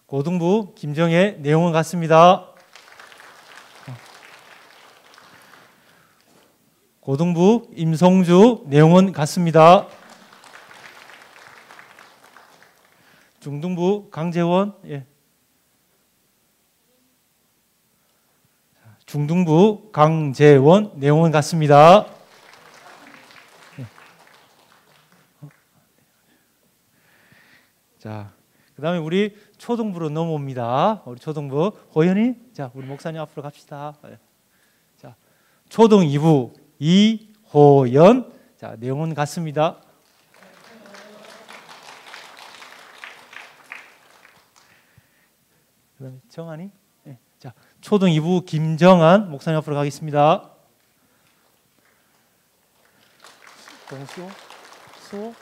고등부 김정혜, 내용은 같습니다. 고등부 임성주, 내용은 같습니다. 중등부 강재원. 예. 중등부 강재원, 내용은 같습니다. 자, 그다음에 우리 초등부로 넘어옵니다. 우리 초등부 호연이. 자, 우리 목사님 앞으로 갑시다. 자, 초등 2부 이호연. 자, 내용은 같습니다. 그다음에 정한이. 네. 자, 초등 2부 김정한 목사님 앞으로 가겠습니다. 수호.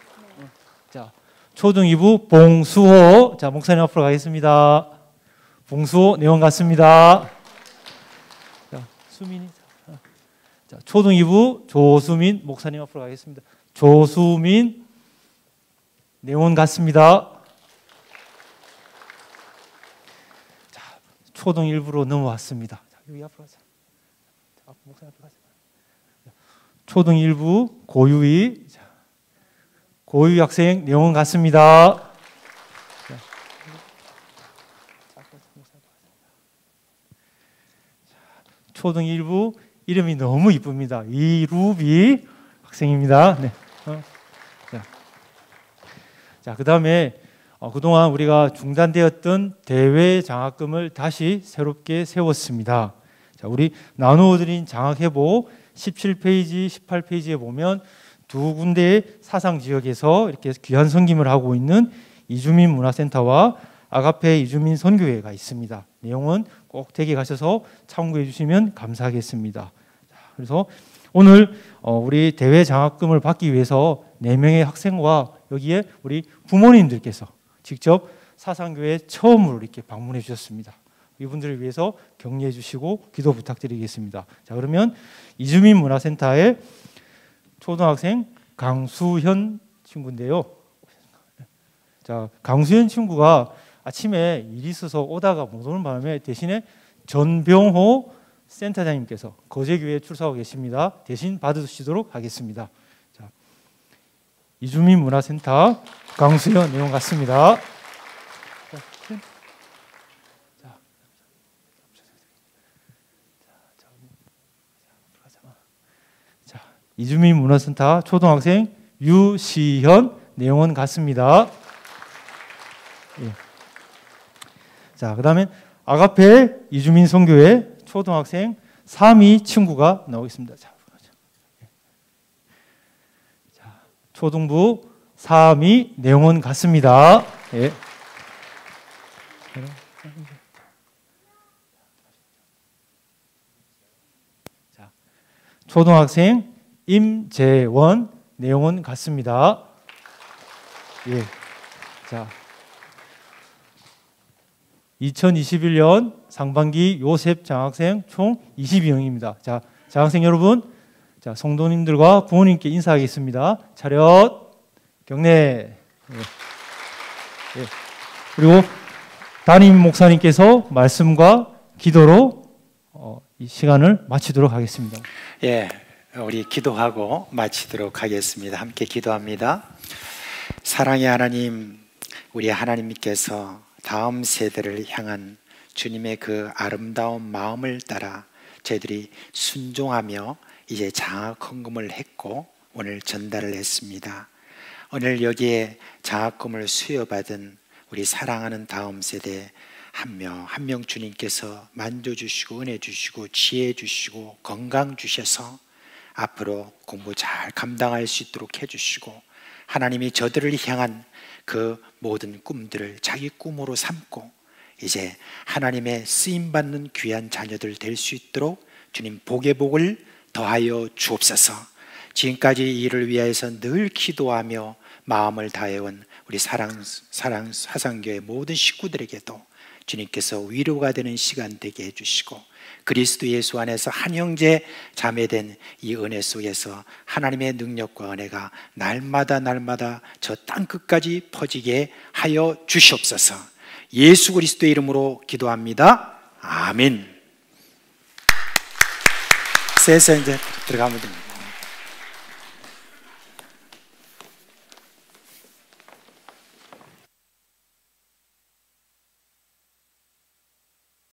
자, 초등 2부 봉수호. 자, 목사님 앞으로 가겠습니다. 봉수호, 내용 같습니다. 자, 수민이. 자, 초등 2부 조수민 목사님 앞으로 가겠습니다. 조수민, 내용 같습니다. 자, 초등 1부로 넘어왔습니다. 자, 여기 앞으로 가자. 자, 목사님 앞으로 가자. 초등 1부 고유희. 자, 고유희 학생, 내용은 같습니다. 초등 1부 이름이 너무 이쁩니다. 이루비 학생입니다. 네. 자, 그다음에 그동안 우리가 중단되었던 대외 장학금을 다시 새롭게 세웠습니다. 자, 우리 나누어 드린 장학 회보 17페이지, 18페이지에 보면 두 군데의 사상 지역에서 이렇게 귀한 섬김을 하고 있는 이주민 문화센터와 아가페 이주민 선교회가 있습니다. 내용은 꼭 댁에 가셔서 참고해 주시면 감사하겠습니다. 그래서 오늘 우리 대외 장학금을 받기 위해서 4명의 학생과 여기에 우리 부모님들께서 직접 사상교회 처음으로 이렇게 방문해 주셨습니다. 이분들을 위해서 격려해 주시고 기도 부탁드리겠습니다. 자, 그러면 이주민 문화센터의 초등학생 강수현 친구인데요. 자, 강수현 친구가 아침에 일이 있어서 오다가 못 오는 바람에 대신에 전병호 센터장님께서 거제교회에 출석하고 계십니다. 대신 받으시도록 하겠습니다. 자, 이주민 문화센터 강수현, 내용 같습니다. 자, 이주민 문화센터 초등학생 유시현, 내용은 같습니다. 예. 자, 그다음에 아가페 이주민 선교회 초등학생 3위 친구가 나오겠습니다. 자, 초등부 3위, 내용은 같습니다. 예. 자, 초등학생 임재원, 내용은 같습니다. 예. 자, 2021년 상반기 요셉 장학생 총 22명입니다. 자, 장학생 여러분, 자, 성도님들과 부모님께 인사하겠습니다. 차렷, 경례. 예. 예. 그리고 담임 목사님께서 말씀과 기도로 이 시간을 마치도록 하겠습니다. 예, 우리 기도하고 마치도록 하겠습니다. 함께 기도합니다. 사랑의 하나님, 우리 하나님께서 다음 세대를 향한 주님의 그 아름다운 마음을 따라 저희들이 순종하며 이제 장학 헌금을 했고 오늘 전달을 했습니다. 오늘 여기에 장학금을 수여받은 우리 사랑하는 다음 세대 한 명 한 명 주님께서 만져주시고 은혜 주시고 지혜 주시고 건강 주셔서 앞으로 공부 잘 감당할 수 있도록 해주시고, 하나님이 저들을 향한 그 모든 꿈들을 자기 꿈으로 삼고 이제 하나님의 쓰임받는 귀한 자녀들 될 수 있도록 주님 복의 복을 더하여 주옵소서. 지금까지 이 일을 위하여서 늘 기도하며 마음을 다해온 우리 사랑 사상교회 모든 식구들에게도 주님께서 위로가 되는 시간 되게 해주시고, 그리스도 예수 안에서 한 형제 자매된 이 은혜 속에서 하나님의 능력과 은혜가 날마다 저 땅끝까지 퍼지게 하여 주시옵소서. 예수 그리스도의 이름으로 기도합니다. 아멘. 세서 이제 들어가면 됩니다.